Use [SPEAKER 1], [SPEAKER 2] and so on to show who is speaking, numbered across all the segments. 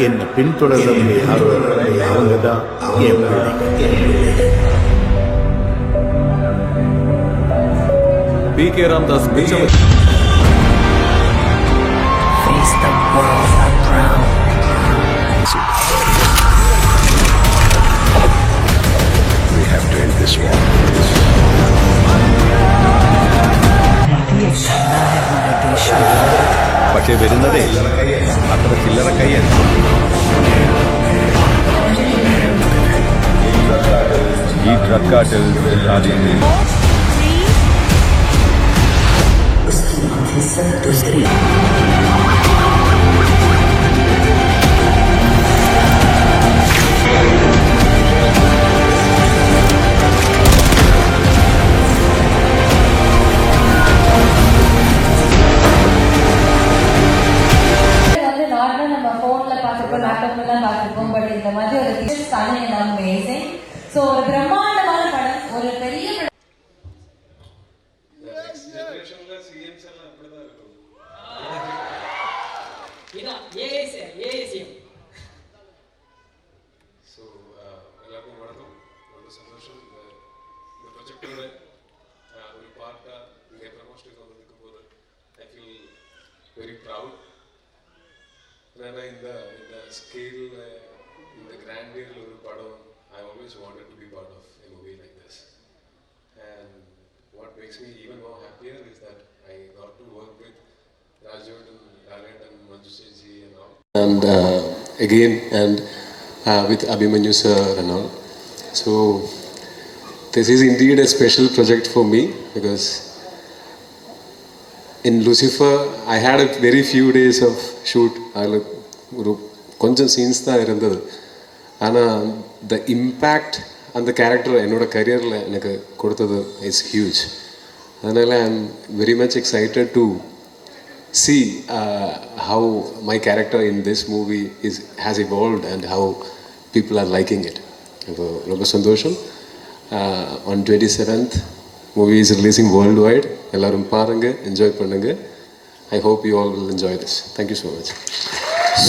[SPEAKER 1] என்னை பின்தொடர்ந்தவங்க யாரோ அவங்க தான் என்
[SPEAKER 2] B.K. Ramdas
[SPEAKER 3] Face the world around.
[SPEAKER 1] We have to end this war.
[SPEAKER 2] പക്ഷേ വരുന്നതേ അത്ര ചില്ലറ കൈയല്ല. ഈ ഡ്രഗ് കാർട്ടൽസ് ആദ്യം
[SPEAKER 4] பட் இந்த மாதிரி ஒரு விஷயம் ஸ்டன்னிங் அண்ட் அமேசிங். ஸோ ஒரு பிரம்மாண்டமான படம், ஒரு பெரிய
[SPEAKER 5] எல்லாருக்கும் வணக்கம். ரொம்ப சந்தோஷம் இந்த ப்ரொஜெக்டோட ஒரு பார்ட்டாக இங்கே ப்ரமோஷனுக்கு வந்ததுக்கு போது ஐ ஃபீல் வெரி ப்ரவுட். ஏன்னா இந்த ஸ்கேலில் இந்த கிராண்டியரில் ஒரு படம் I always wanted to be part of a movie like this. And what makes me even more happier is that I got to work with Rajodhan, Lalatam, Manjushji and all. And again, and with Abhimanyu sir and all. So this is indeed a special project for me because in Lucifer I had a very few days of shoot. கொஞ்சம் scenes தான் இருந்தது. ஆனால் the impact அந்த character என்னோட கரியரில் எனக்கு கொடுத்தது is huge. அதனால் I am very much excited to see how my character in this movie has evolved and how people are liking it. ரொம்ப சந்தோஷம். On 27th movie is releasing worldwide. எல்லாரும் பாருங்க, enjoy பண்ணுங்க. I hope you all will enjoy this. Thank you so much.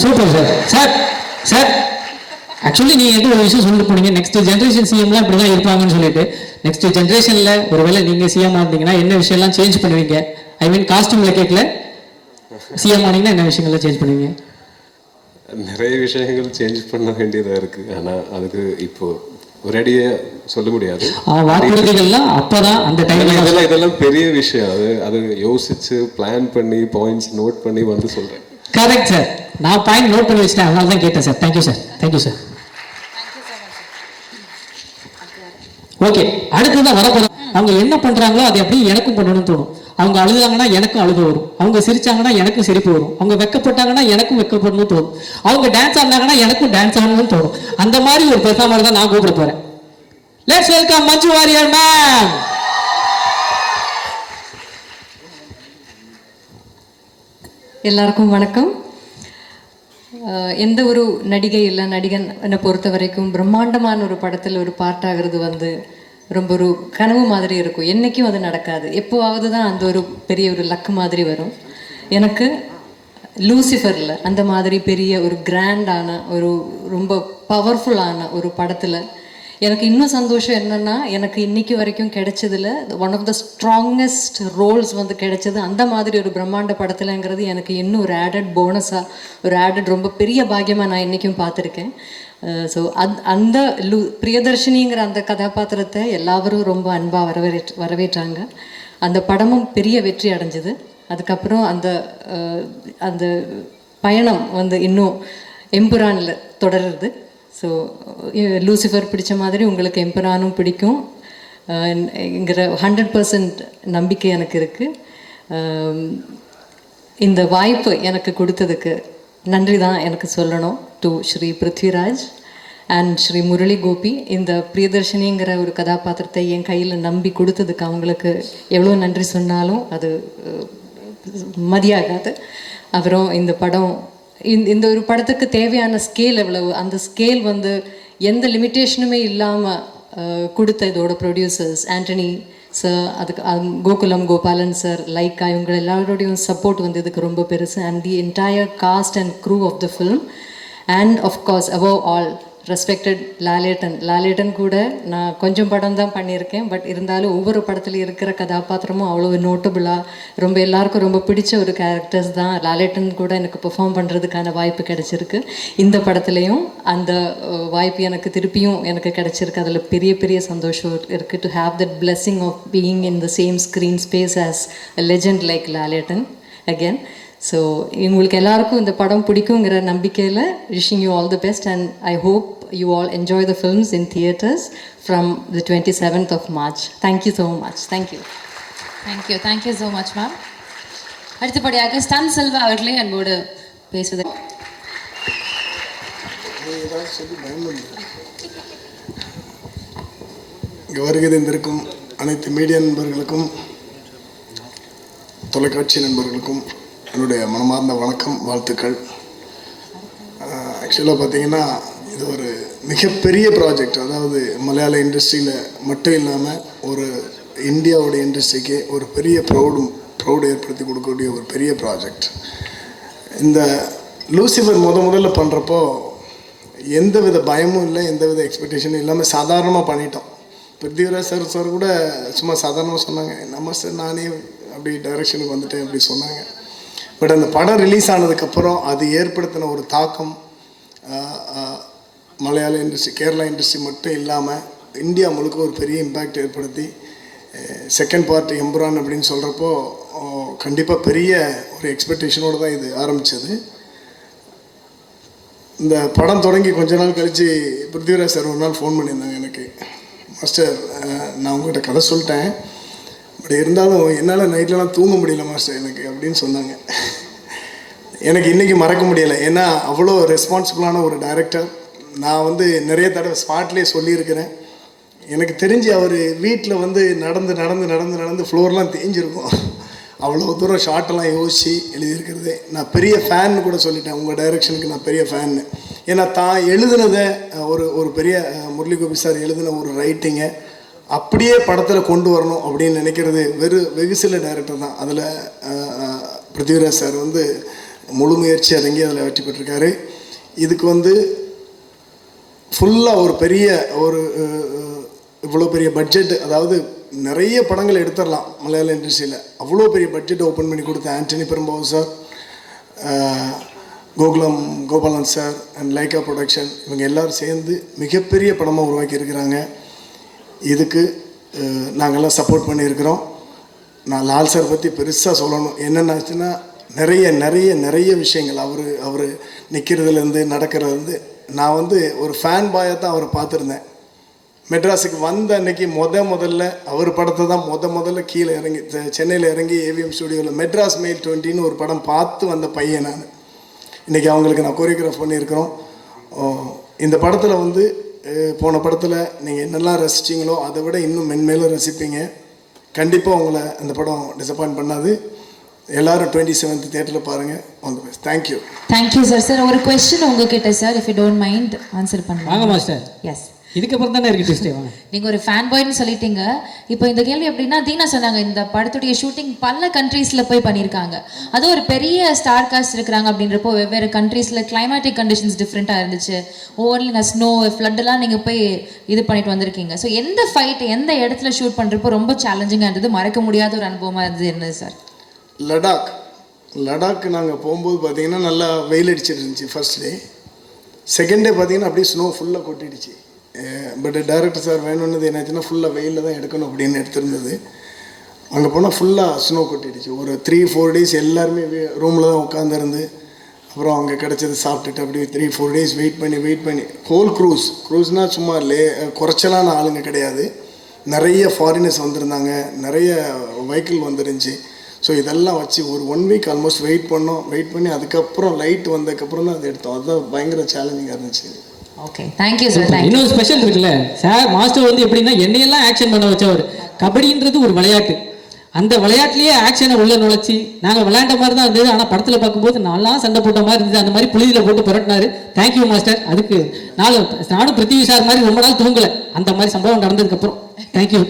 [SPEAKER 6] Super sir actually நீங்கள் எந்த ஒரு விஷயம் சொல்லிட்டு போனீங்க, நெக்ஸ்ட் ஜென்ரேஷன் சிஎம்லாம் இப்படி தான் இருப்பாங்கன்னு சொல்லிட்டு. நெக்ஸ்ட் ஜென்ரேஷனில் ஒருவேளை நீங்கள் சிஎம் ஆனீங்கன்னா என்ன விஷயம்லாம் சேஞ்ச் பண்ணுவீங்க? ஐ மீன் காஸ்டியூமில் கேட்கல, சிஎம் ஆனீங்கன்னா என்ன விஷயங்கள்லாம் சேஞ்ச் பண்ணுவீங்க?
[SPEAKER 5] நிறைய விஷயங்கள் சேஞ்ச் பண்ண வேண்டியதாக இருக்குது. ஆனால் அதுக்கு இப்போ ஒரேடியாக சொல்ல முடியாது.
[SPEAKER 6] வாக்குறுதிகள்லாம் அப்போதான் அந்த டைமில்
[SPEAKER 5] இதெல்லாம் பெரிய விஷயம். அது யோசிச்சு பிளான் பண்ணி பாயிண்ட்ஸ் நோட் பண்ணி வந்து சொல்கிறேன்.
[SPEAKER 6] கரெக்ட் சார், நான் பாயிண்ட் நோட் பண்ணி வச்சுட்டேன், அதனால தான் கேட்டேன் சார். Thank you sir. ஓகே, அடுத்ததான் வரப்போகிறோம். அவங்க என்ன பண்ணுறாங்களோ அதை அப்படியே எனக்கும் பண்ணணும்னு தோணும். அவங்க அழுதாங்கன்னா எனக்கும் அழுக வரும், அவங்க சிரிச்சாங்கன்னா எனக்கும் சிரிப்பு வரும், அவங்க வெக்கப்பட்டாங்கன்னா எனக்கும் வெக்கப்படணும்னு தோணும், அவங்க டான்ஸ் ஆடினாங்கன்னா எனக்கும் டான்ஸ் ஆடணும்னு தோணும். அந்த மாதிரி ஒரு பெர்ஃபார்மர் தான் நான் கூப்பிட போறேன். Let's welcome Manju Warrier ma'am.
[SPEAKER 7] எல்லாருக்கும் வணக்கம். எந்த ஒரு நடிகை இல்லை நடிகன் என்னை பொறுத்த வரைக்கும் பிரம்மாண்டமான ஒரு படத்தில் ஒரு பார்ட் ஆகிறது வந்து ரொம்ப ஒரு கனவு மாதிரி இருக்கும். என்றைக்கும் அது நடக்காது, எப்போவாவது தான் அந்த ஒரு பெரிய ஒரு லக்கு மாதிரி வரும். எனக்கு லூசிஃபரில் அந்த மாதிரி பெரிய ஒரு கிராண்டான ஒரு ரொம்ப பவர்ஃபுல்லான ஒரு படத்தில் எனக்கு இன்னும் சந்தோஷம் என்னென்னா, எனக்கு இன்றைக்கி வரைக்கும் கிடைச்சதில் one of the strongest roles வந்து கிடைச்சது அந்த மாதிரி ஒரு பிரம்மாண்ட படத்தில்ங்கிறது எனக்கு இன்னும் ஒரு ஆடட் போனஸாக, ஒரு ஆடட் ரொம்ப பெரிய பாக்கியமாக நான் இன்றைக்கும் பார்த்துருக்கேன். ஸோ அந்த பிரியதர்ஷினிங்கிற அந்த கதாபாத்திரத்தை எல்லாரும் ரொம்ப அன்பாக வரவேற்றாங்க. அந்த படமும் பெரிய வெற்றி அடைஞ்சிது. அதுக்கப்புறம் அந்த பயணம் வந்து இன்னும் எம்புரானில் தொடருது. ஸோ லூசிஃபர் பிடிச்ச மாதிரி உங்களுக்கு எம்புரானும் பிடிக்கும் ங்கிற 100% நம்பிக்கை எனக்கு இருக்குது. இந்த வாய்ப்பு எனக்கு கொடுத்ததுக்கு நன்றி தான் எனக்கு சொல்லணும் டு ஸ்ரீ பிருத்விராஜ் அண்ட் ஸ்ரீ முரளி கோபி. இந்த பிரியதர்ஷினிங்கிற ஒரு கதாபாத்திரத்தை என் கையில் நம்பி கொடுத்ததுக்கு அவங்களுக்கு எவ்வளோ நன்றி சொன்னாலும் அது மதியாகாது. அப்புறம் இந்த படம் இந்த ஒரு படத்துக்கு தேவையான ஸ்கேல் எவ்வளவு, அந்த ஸ்கேல் வந்து எந்த லிமிட்டேஷனுமே இல்லாமல் கொடுத்த இதோட ப்ரொடியூசர்ஸ் ஆண்டனி சார் அதுக்கு கோகுலம் கோபாலன் சார் லைக்கா இவங்க எல்லாரோடையும் சப்போர்ட் வந்து இதுக்கு ரொம்ப பெருசு. And the entire cast and crew of the film. And of course above all respected Lalettan கூட நான் கொஞ்சம் படம் தான் பண்ணியிருக்கேன். பட் இருந்தாலும் ஒவ்வொரு படத்துலையும் இருக்கிற கதாபாத்திரமும் அவ்வளோ நோட்டபுளாக ரொம்ப எல்லாருக்கும் ரொம்ப பிடிச்ச ஒரு கேரக்டர்ஸ் தான். லாலேட்டன் கூட எனக்கு பெர்ஃபார்ம் பண்ணுறதுக்கான வாய்ப்பு கிடச்சிருக்கு. இந்த படத்துலையும் அந்த வாய்ப்பு எனக்கு திருப்பியும் எனக்கு கிடச்சிருக்கு. அதில் பெரிய பெரிய சந்தோஷம் இருக்குது. To have that blessing of being in the same screen space as a legend like Lalettan again. So உங்களுக்கு எல்லாருக்கும் இந்த படம் பிடிக்குங்கிற நம்பிக்கையில் wishing you all the best. And I hope you all enjoy the films in theatres from the 27th of March. Thank you so much. Thank you.
[SPEAKER 4] Thank you so much ma'am. அடுத்தபடியாக stun Selva அவர்களே அன்போடு பேசுவது.
[SPEAKER 8] இங்கே வருகை தந்திருக்கும் அனைத்து media நண்பர்களுக்கும் தொலைக்காட்சி நண்பர்களுக்கும் என்னுடைய மனமார்ந்த வணக்கம், வாழ்த்துக்கள். ஆக்சுவலாக பார்த்தீங்கன்னா இது ஒரு மிகப்பெரிய ப்ராஜெக்ட். அதாவது மலையாள இண்டஸ்ட்ரியில் மட்டும் இல்லாமல் ஒரு இந்தியாவுடைய இண்டஸ்ட்ரிக்கு ஒரு பெரிய ப்ரௌடு ஏற்படுத்தி கொடுக்கக்கூடிய ஒரு பெரிய ப்ராஜெக்ட். இந்த லூசிஃபர் முதல்ல பண்ணுறப்போ எந்த வித பயமும் இல்லை, எந்த வித எக்ஸ்பெக்டேஷனும் இல்லாமல் சாதாரணமாக பண்ணிட்டோம். பிருத்திவிராஜ் சார் கூட சும்மா சாதாரணமாக சொன்னாங்க, நம்ம சார் நானே அப்படி டைரக்ஷனுக்கு வந்துட்டேன் அப்படி சொன்னாங்க. பட் அந்த படம் ரிலீஸ் ஆனதுக்கப்புறம் அது ஏற்படுத்தின ஒரு தாக்கம் மலையாள இண்டஸ்ட்ரி, கேரளா இண்டஸ்ட்ரி மட்டும் இல்லாமல் இந்தியா முழுக்க ஒரு பெரிய இம்பேக்ட் ஏற்படுத்தி செகண்ட் பார்ட் எம்புரான் அப்படின்னு சொல்கிறப்போ கண்டிப்பாக பெரிய ஒரு எக்ஸ்பெக்டேஷனோடு தான் இது ஆரம்பித்தது. இந்த படம் தொடங்கி கொஞ்ச நாள் கழித்து பிருத்திவிராஜ் சார் ஒரு நாள் ஃபோன் பண்ணியிருந்தாங்க எனக்கு, மாஸ்டர் நான் உங்கள்கிட்ட கதை சொல்லிட்டேன், பட் இருந்தாலும் என்னால் நைட்லலாம் தூங்க முடியல மாஸ்டர் எனக்கு அப்படின்னு சொன்னாங்க. எனக்கு இன்றைக்கி மறக்க முடியலை. ஏன்னா அவ்வளோ ரெஸ்பான்சிபிளான ஒரு டைரக்டர். நான் வந்து நிறைய தடவை ஸ்பாட்லேயே சொல்லியிருக்கிறேன். எனக்கு தெரிஞ்சு அவர் வீட்டில் வந்து நடந்து ஃப்ளோர்லாம் தேஞ்சிருக்கும். அவ்வளோ தூரம் ஷார்ட்டெல்லாம் யோசித்து எழுதியிருக்கிறது. நான் பெரிய ஃபேன் கூட சொல்லிட்டேன், உங்கள் டைரக்ஷனுக்கு நான் பெரிய ஃபேன்னு. ஏன்னா தான் எழுதுனதை ஒரு பெரிய முரளி கோபி சார் எழுதின ஒரு ரைட்டிங்கை அப்படியே படத்தில் கொண்டு வரணும் அப்படின்னு நினைக்கிறது வெகு சில டைரக்டர் தான். அதில் பிருத்திவிராஜ் சார் வந்து முழு முயற்சி அடங்கி அதில் வெற்றி பெற்றிருக்காரு. இதுக்கு வந்து ஃபுல்லாக ஒரு பெரிய ஒரு இவ்வளோ பெரிய பட்ஜெட், அதாவது நிறைய படங்கள் எடுத்துடலாம் மலையாள இண்டஸ்ட்ரியில், அவ்வளோ பெரிய பட்ஜெட்டை ஓப்பன் பண்ணி கொடுத்த Antony Perumbavoor sir, Gokulam Gopalan sir and Lyca production, இவங்க எல்லோரும் சேர்ந்து மிகப்பெரிய படமாக உருவாக்கியிருக்கிறாங்க. இதுக்கு நாங்கள்லாம் சப்போர்ட் பண்ணியிருக்கிறோம். நான் லால் சார் பற்றி பெருசாக சொல்லணும். என்னென்னாச்சுன்னா நிறைய விஷயங்கள் அவர் நிற்கிறதுலேருந்து நடக்கிறதுலேருந்து நான் வந்து ஒரு ஃபேன் பாயாக தான் அவரை பார்த்துருந்தேன். மெட்ராஸுக்கு வந்த அன்னைக்கு முதல்ல அவர் படத்தை தான் முதல்ல கீழே இறங்கி சென்னையில் இறங்கி ஏவிஎம் ஸ்டுடியோவில் மெட்ராஸ் மெயில் 20ன்னு ஒரு படம் பார்த்து வந்த பையன் நான். இன்றைக்கி அவங்களுக்கு நான் கோரியோகிராஃப் பண்ணியிருக்கிறோம். இந்த படத்தில் வந்து போன படத்தில் நீங்கள் என்னெல்லாம் ரசிச்சிங்களோ அதை விட இன்னும் மென்மேலும் ரசிப்பீங்க. கண்டிப்பாக உங்களை அந்த படம் டிசப்பாயின்ட் பண்ணாது. எல்லாரும் 27th தியேட்டரில் பாருங்கள். All the best. Thank you
[SPEAKER 4] sir. Sir ஒரு கொஸ்டின் உங்ககிட்ட sir, if you don't mind answer பண்ணுங்க.
[SPEAKER 6] வாங்க மாஸ்டர்.
[SPEAKER 4] எஸ்,
[SPEAKER 6] இதுக்கப்புறம் தானே இருக்கு ட்விஸ்டே. வாங்க.
[SPEAKER 4] நீங்கள் ஒரு ஃபேன் பாய்னு சொல்லிட்டீங்க. இப்போ இந்த கேள்வி எப்படின்னா, தீனா சொன்னாங்க இந்த படத்துடைய ஷூட்டிங் பல கண்ட்ரீஸில் போய் பண்ணியிருக்காங்க. அதுவும் ஒரு பெரிய ஸ்டார் காஸ்ட் இருக்கிறாங்க அப்படின்றப்போ வெவ்வேறு கண்ட்ரீஸில் கிளைமேட்டிக் கண்டிஷன்ஸ் டிஃப்ரெண்ட்டாக இருந்துச்சு. ஒவ்வொரு ஸ்னோ ஃப்ளட்டெல்லாம் நீங்கள் போய் இது பண்ணிட்டு வந்திருக்கீங்க. ஸோ எந்த ஃபைட் எந்த இடத்துல ஷூட் பண்ணுறப்போ ரொம்ப சேலஞ்சிங்காக இருந்தது, மறக்க முடியாத ஒரு அனுபவமாக இருந்தது என்ன சார்?
[SPEAKER 8] லடாக் நாங்கள் போகும்போது பார்த்தீங்கன்னா நல்லா வெயில் அடிச்சிட்டு இருந்துச்சு ஃபர்ஸ்ட் டே. செகண்ட் டே பார்த்தீங்கன்னா அப்படியே ஸ்னோ ஃபுல்லாக கொட்டிடுச்சு. பட் டைரக்டர் சார் வேணும்னது என்னாச்சுன்னா ஃபுல்லாக வெயிலில் தான் எடுக்கணும் அப்படின்னு எடுத்திருந்தது. அங்கே போனால் ஃபுல்லாக ஸ்னோ கொட்டிடுச்சு. ஒரு 3-4 days எல்லாருமே ரூமில் தான் உட்காந்துருந்து அப்புறம் அங்கே கிடச்சது சாப்பிட்டுட்டு அப்படியே 3-4 days வெயிட் பண்ணி ஹோல் க்ரூஸ்னால் சும்மா குறைச்சலான ஆளுங்க கிடையாது. நிறைய ஃபாரினர்ஸ் வந்திருந்தாங்க, நிறைய வெஹிக்கிள் வந்துருந்துச்சு. ஸோ இதெல்லாம் வச்சு ஒரு 1 week ஆல்மோஸ்ட் வெயிட் பண்ணி அதுக்கப்புறம் லைட் வந்ததுக்கப்புறம் தான் அதை எடுத்தோம். அதுதான் பயங்கர சேலஞ்சிங்காக இருந்துச்சு.
[SPEAKER 4] Okay, thank you sir.
[SPEAKER 6] இன்னொரு ஸ்பெஷல் இருக்குல்ல சார், மாஸ்டர் வந்து எப்படின்னா என்னையெல்லாம் ஆக்ஷன் பண்ண வச்சவர். கபடின்றது ஒரு விளையாட்டு, அந்த விளையாட்டுலேயே ஆக்ஷனை உள்ள நுழைச்சி நாங்கள் விளையாண்ட மாதிரி தான் இருந்தது. ஆனால் படத்தில் பார்க்கும்போது நான்லாம் சண்டை போட்ட மாதிரி இருந்தது. அந்த மாதிரி புளியில் போட்டு புரட்டினாரு. Thank you master. அதுக்கு நானும் பிருத்திவி சார் மாதிரி ரொம்ப நாள் தூங்கலை. அந்த மாதிரி சம்பவம் நடந்ததுக்கப்புறம் தேங்க்யூ.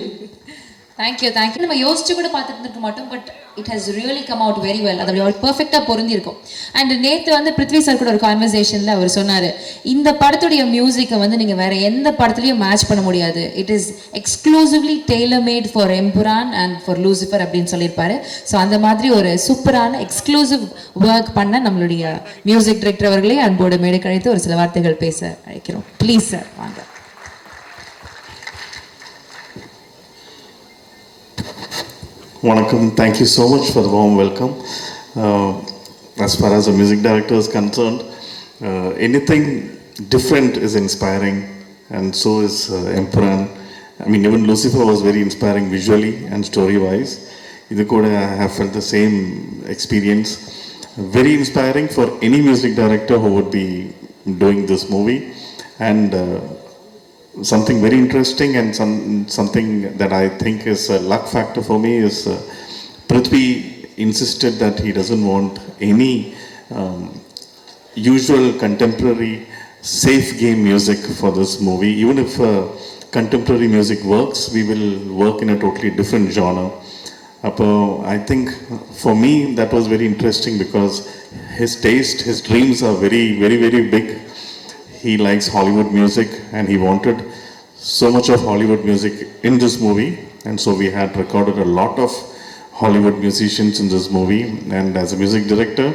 [SPEAKER 4] Thank you thank you. நம்ம யோசிச்சு கூட பார்த்துட்டு இருக்க மாட்டோம், but it has really come out very well. அது அப்படி பர்ஃபெக்டாக பொருந்திருக்கும். அண்ட் நேற்று வந்து பிருத்வி சார் கூட ஒரு கான்வர்சேஷனில் அவர் சொன்னார், இந்த படத்துடைய மியூசிக்கை வந்து நீங்கள் வேறு எந்த படத்துலையும் மேட்ச் பண்ண முடியாது, it is exclusively tailor made for Empuraan and for Lucifer அப்படின்னு சொல்லியிருப்பாரு. ஸோ அந்த மாதிரி ஒரு சூப்பரான எக்ஸ்க்ளூசிவ் ஒர்க் பண்ண நம்மளுடைய மியூசிக் டைரக்டர் அவர்களே அன்போடு மேடை கழித்து ஒரு சில வார்த்தைகள் பேச அழைக்கிறோம். ப்ளீஸ் சார் வாங்க.
[SPEAKER 9] Vanakkam, thank you so much for the warm welcome. As far as the music director is concerned, anything different is inspiring, and so is Empuran. I mean, even Lucifer was very inspiring visually and story-wise. Idu kuda I have felt the same experience. Very inspiring for any music director who would be doing this movie, and something very interesting and something that I think is a luck factor for me is Prithvi insisted that he doesn't want any usual contemporary safe game music for this movie. Even if contemporary music works, we will work in a totally different genre. I think for me that was very interesting because his taste, his dreams are very, very, very big. He likes Hollywood music and he wanted so much of Hollywood music in this movie, and so we had recorded a lot of Hollywood musicians in this movie. And as a music director,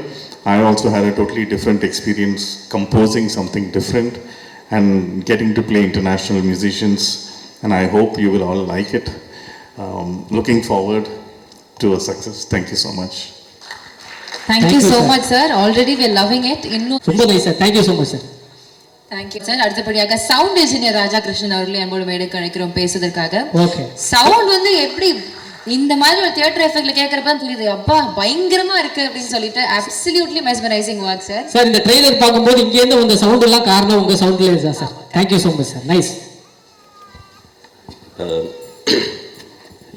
[SPEAKER 9] I also had a totally different experience composing something different and getting to play international musicians, and I hope you will all like it. Looking forward to a success. Thank you so much.
[SPEAKER 4] Thank you so much sir. Already we are loving it. இன்னும்
[SPEAKER 6] ரொம்ப nice sir. Thank you so much sir.
[SPEAKER 4] Thank you sir. அடுத்தபடியாக sound engineer ராஜா கிருஷ்ணன் அவர்களே அன்போடு மேடைக்கு அழைக்கிறோம் பேசுவதற்காக.
[SPEAKER 6] Okay.
[SPEAKER 4] Sound வந்து எப்படி இந்த மாதிரி ஒரு தியேட்டர் எஃபெக்ட்ல கேட்கறப்ப தான் தெரியுது, அப்பா பயங்கரமா இருக்கு அப்படின்னு சொல்லிட்டு absolutely mesmerising work sir.
[SPEAKER 6] Sir இந்த ட்ரெய்லர் பார்க்கும்போது இங்க இருந்து வந்த சவுண்ட் எல்லாம் காரணம் உங்க சவுண்ட்ல இருந்தா sir. Thank you so much sir. Nice.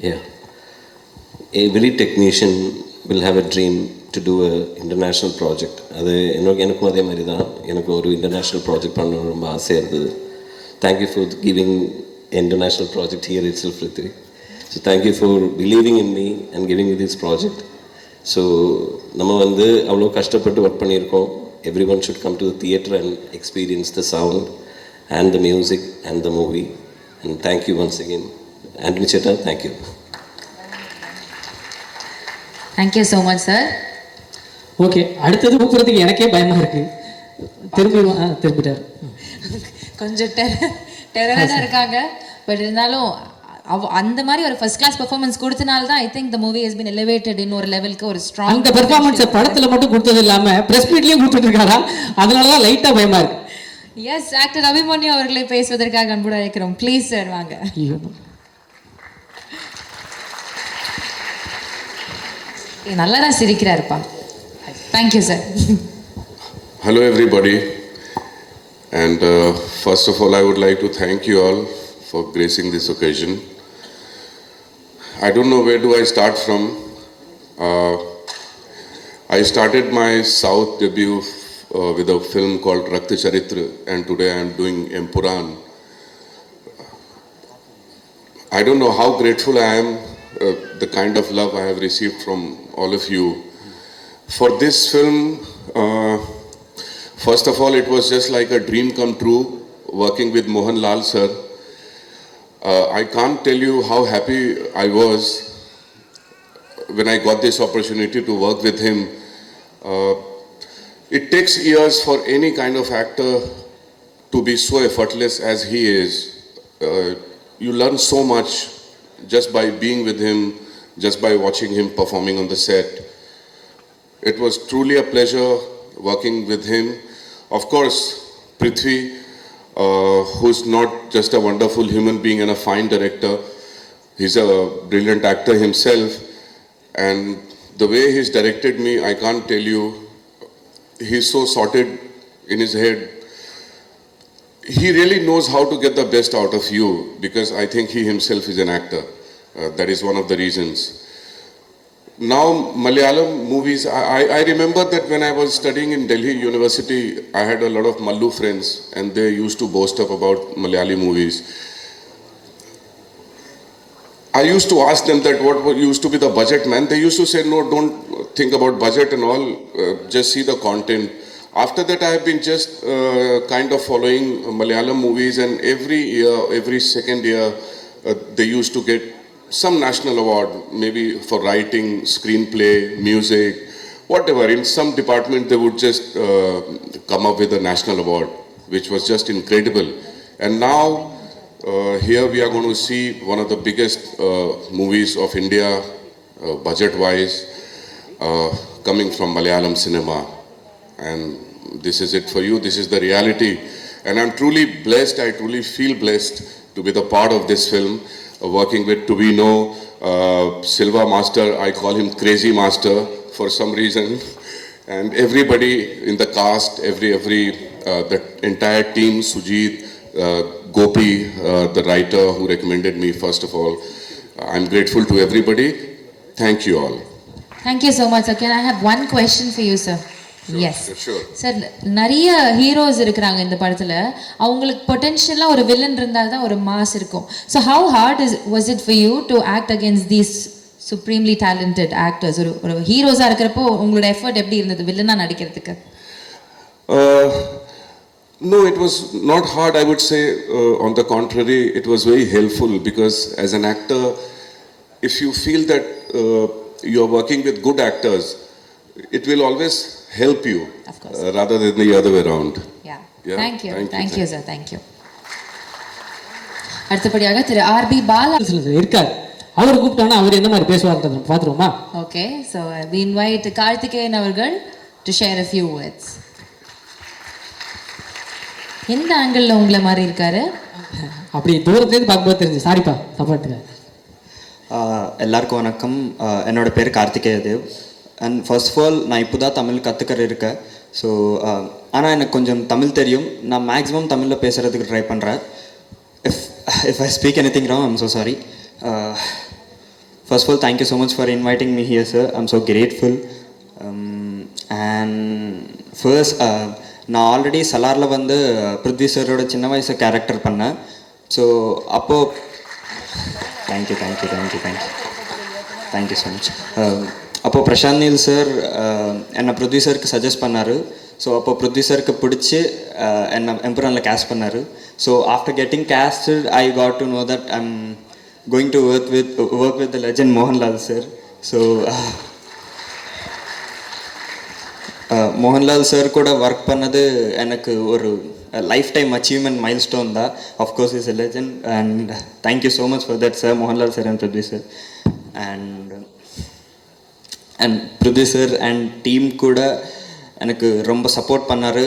[SPEAKER 10] Yeah. Every technician will have a dream to do a international project. அது எனக்கும் அதே மாதிரி தான். எனக்கு ஒரு இன்டர்நேஷ்னல் ப்ராஜெக்ட் பண்ணணும் ரொம்ப ஆசையாக இருந்தது. Thank you for giving international project here itself Prithvi. So thank you for believing in me and giving me this project. So நம்ம வந்து அவ்வளோ கஷ்டப்பட்டு ஒர்க் பண்ணியிருக்கோம். Everyone should come to the theatre and experience the sound and the music and the movie. And thank you once again Antony chetta. Thank you.
[SPEAKER 4] Thank you so much sir.
[SPEAKER 6] Okay, அடுத்தது கூப்பிட்றதுக்கு எனக்கே பயமாக இருக்கு. திரும்பிட்டார்.
[SPEAKER 4] கொஞ்சம் டெரராக தான் இருக்காங்க. பட் இருந்தாலும் அந்த மாதிரி ஒரு ஃபர்ஸ்ட் கிளாஸ் பெர்ஃபார்மன்ஸ் கொடுத்தனால தான் I think the movie has been elevated இன்னொரு லெவலுக்கு ஒரு ஸ்ட்ராங்.
[SPEAKER 6] அந்த பெர்ஃபார்மன்ஸை படத்தில் மட்டும் கொடுத்தது இல்லாமல் ப்ரெஸ் மீட்லேயும் கொடுத்துட்டு இருக்காரா, அதனால தான் லைட்டாக பயமாக இருக்கு.
[SPEAKER 4] எஸ், ஆக்டர் அபிமன்யு அவர்களை பேசுவதற்காக அன்போடு அழைக்கிறோம். ப்ளீஸ் சார் வாங்க. நல்லா தான் சிரிக்கிறாருப்பா. Thank you sir.
[SPEAKER 5] Hello everybody, and first of all I would like to thank you all for gracing this occasion. I don't know where do I start from. I started my South debut with a film called Rakta Charitra, and today I am doing Empuran. I don't know how grateful I am, the kind of love I have received from all of you. For this film, first of all, it was just like a dream come true working with Mohan Lal sir. I can't tell you how happy I was when I got this opportunity to work with him. It takes years for any kind of actor to be so effortless as he is. You learn so much just by being with him, just by watching him performing on the set. It was truly a pleasure working with him. Of course, Prithvi, who's not just a wonderful human being and a fine director, he's a brilliant actor himself. And the way he's directed me, I can't tell you, he's so sorted in his head. He really knows how to get the best out of you, because I think he himself is an actor. That is one of the reasons. Now, Malayalam movies, I remember that when I was studying in Delhi University, I had a lot of Mallu friends, and they used to boast up about Malayali movies. I used to ask them that what used to be the budget, man. They used to say, no, don't think about budget and all, just see the content. After that, I have been just kind of following Malayalam movies, and every year, every second year, they used to get some national award, maybe for writing, screenplay, music, whatever. In some department, they would just come up with a national award, which was just incredible. And now, here we are going to see one of the biggest movies of India, budget-wise, coming from Malayalam cinema. And this is it for you. This is the reality. And I'm truly blessed. I truly feel blessed to be the part of this film, working with Tuvino, Silva Master. I call him Crazy Master for some reason. And everybody in the cast, the entire team, Sujit, Gopi, the writer who recommended me, first of all. I'm grateful to everybody. Thank you all.
[SPEAKER 4] Thank you so much, sir. Can I have one question for you, sir? Yes.
[SPEAKER 5] Sure.
[SPEAKER 4] Sir நிறைய heroes இருக்கிறாங்க இந்த படத்தில். அவங்களுக்கு பொட்டென்ஷியலாக ஒரு villain இருந்தால் தான் ஒரு mass இருக்கும். So how heart was it for you to act against these supremely talented actors? ஒரு ஹீரோஸாக இருக்கிறப்போ உங்களோட எஃபர்ட் எப்படி இருந்தது வில்லனாக நடிக்கிறதுக்கு?
[SPEAKER 5] No, it was not hard. I would say, on the contrary, it was very helpful, because as an actor, if you feel that you are working with good actors, it will always help you,
[SPEAKER 4] of course,
[SPEAKER 5] rather than the other way around.
[SPEAKER 4] Yeah.
[SPEAKER 5] Yeah.
[SPEAKER 4] Thank you, sir. Thank you. அடுத்தபடியாக திரு RB Bala
[SPEAKER 6] இருக்கார். அவர் கூப்பிட்டானா அவர் எந்த மாதிரி பேசுவார்ன்றது பார்த்துருவோமா?
[SPEAKER 4] Okay, so we invite Karthikeyan அவர்கள் to share a few words. எந்த ஆங்கிளில் உங்களை மாதிரி இருக்காரு?
[SPEAKER 6] அப்படி தூரத்துலேருந்து பார்க்கும்போது தெரிஞ்சு. சாரிப்பா, தப்பாட்டுங்க.
[SPEAKER 11] எல்லாருக்கும் வணக்கம். என்னோட பேர் Karthikeya Dev. And first of all, நான் இப்போ தான் தமிழ் கற்றுக்கிற இருக்கேன். ஸோ ஆனால் எனக்கு கொஞ்சம் தமிழ் தெரியும். நான் மேக்ஸிமம் தமிழில் பேசுகிறதுக்கு ட்ரை பண்ணுறேன். If I speak anything wrong, I'm so sorry. First of all, thank you so much for inviting me here sir. I'm so grateful. And first, நான் ஆல்ரெடி சலாரில் வந்து பிருத்வி சாரோட சின்ன வயசு கேரக்டர் பண்ணேன். ஸோ அப்போது தேங்க்யூ ஸோ மச். அப்போது பிரசாந்த் நீல் சார் என்னை பிருத்வி சாருக்கு சஜஸ்ட் பண்ணார். ஸோ அப்போது பிருத்வி சாருக்கு பிடிச்சி என்னை எம்புரானில் கேஸ்ட் பண்ணார். So after getting casted, I got to know that I'm going to work with the legend Mohanlal sir. So Mohanlal sir கூட ஒர்க் பண்ணது எனக்கு ஒரு lifetime achievement milestone தான். Of course is a legend. And thank you so much for that sir, Mohanlal sir and Prithvi sir. And Prithvi sir and team கூட எனக்கு ரொம்ப support பண்ணார்.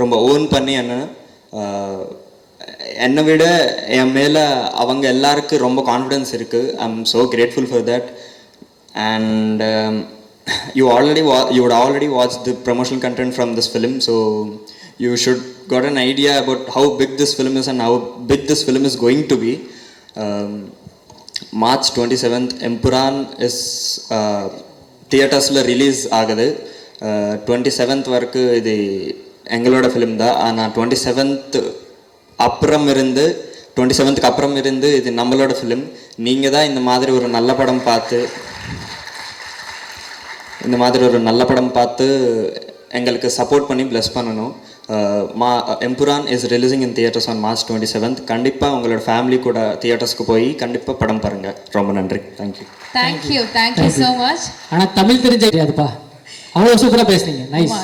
[SPEAKER 11] ரொம்ப ஓன் பண்ணி என்னை விட என் மேலே அவங்க எல்லாருக்கும் ரொம்ப கான்ஃபிடென்ஸ் இருக்குது. I am so grateful for that. And you would already watch the promotional content from this film, so you should got an idea about how big this film is and how big this film is going to be. March 27th Empuran is theaters la release agadu. 27th வரைக்கு இது எங்களோட film தான். ஆனால் 27th அப்புறம் இருந்து 27th அப்புறம் இருந்து இது நம்மளோட ஃபிலிம். நீங்கள் தான் இந்த மாதிரி ஒரு நல்ல படம் பார்த்து எங்களுக்கு சப்போர்ட் பண்ணி ப்ளஸ் பண்ணணும். Empuraan is releasing in theatres on March 27th. கண்டிப்பாக உங்களோட ஃபேமிலி கூட தியேட்டர்ஸ்க்கு போய் கண்டிப்பாக படம் பாருங்கள். ரொம்ப நன்றி.
[SPEAKER 4] Thank you so much.
[SPEAKER 6] ஆனால் தமிழ் தெரிஞ்சாதுப்பா, அவ்வளோ சூப்பராக பேசுனீங்க. நைஸ்.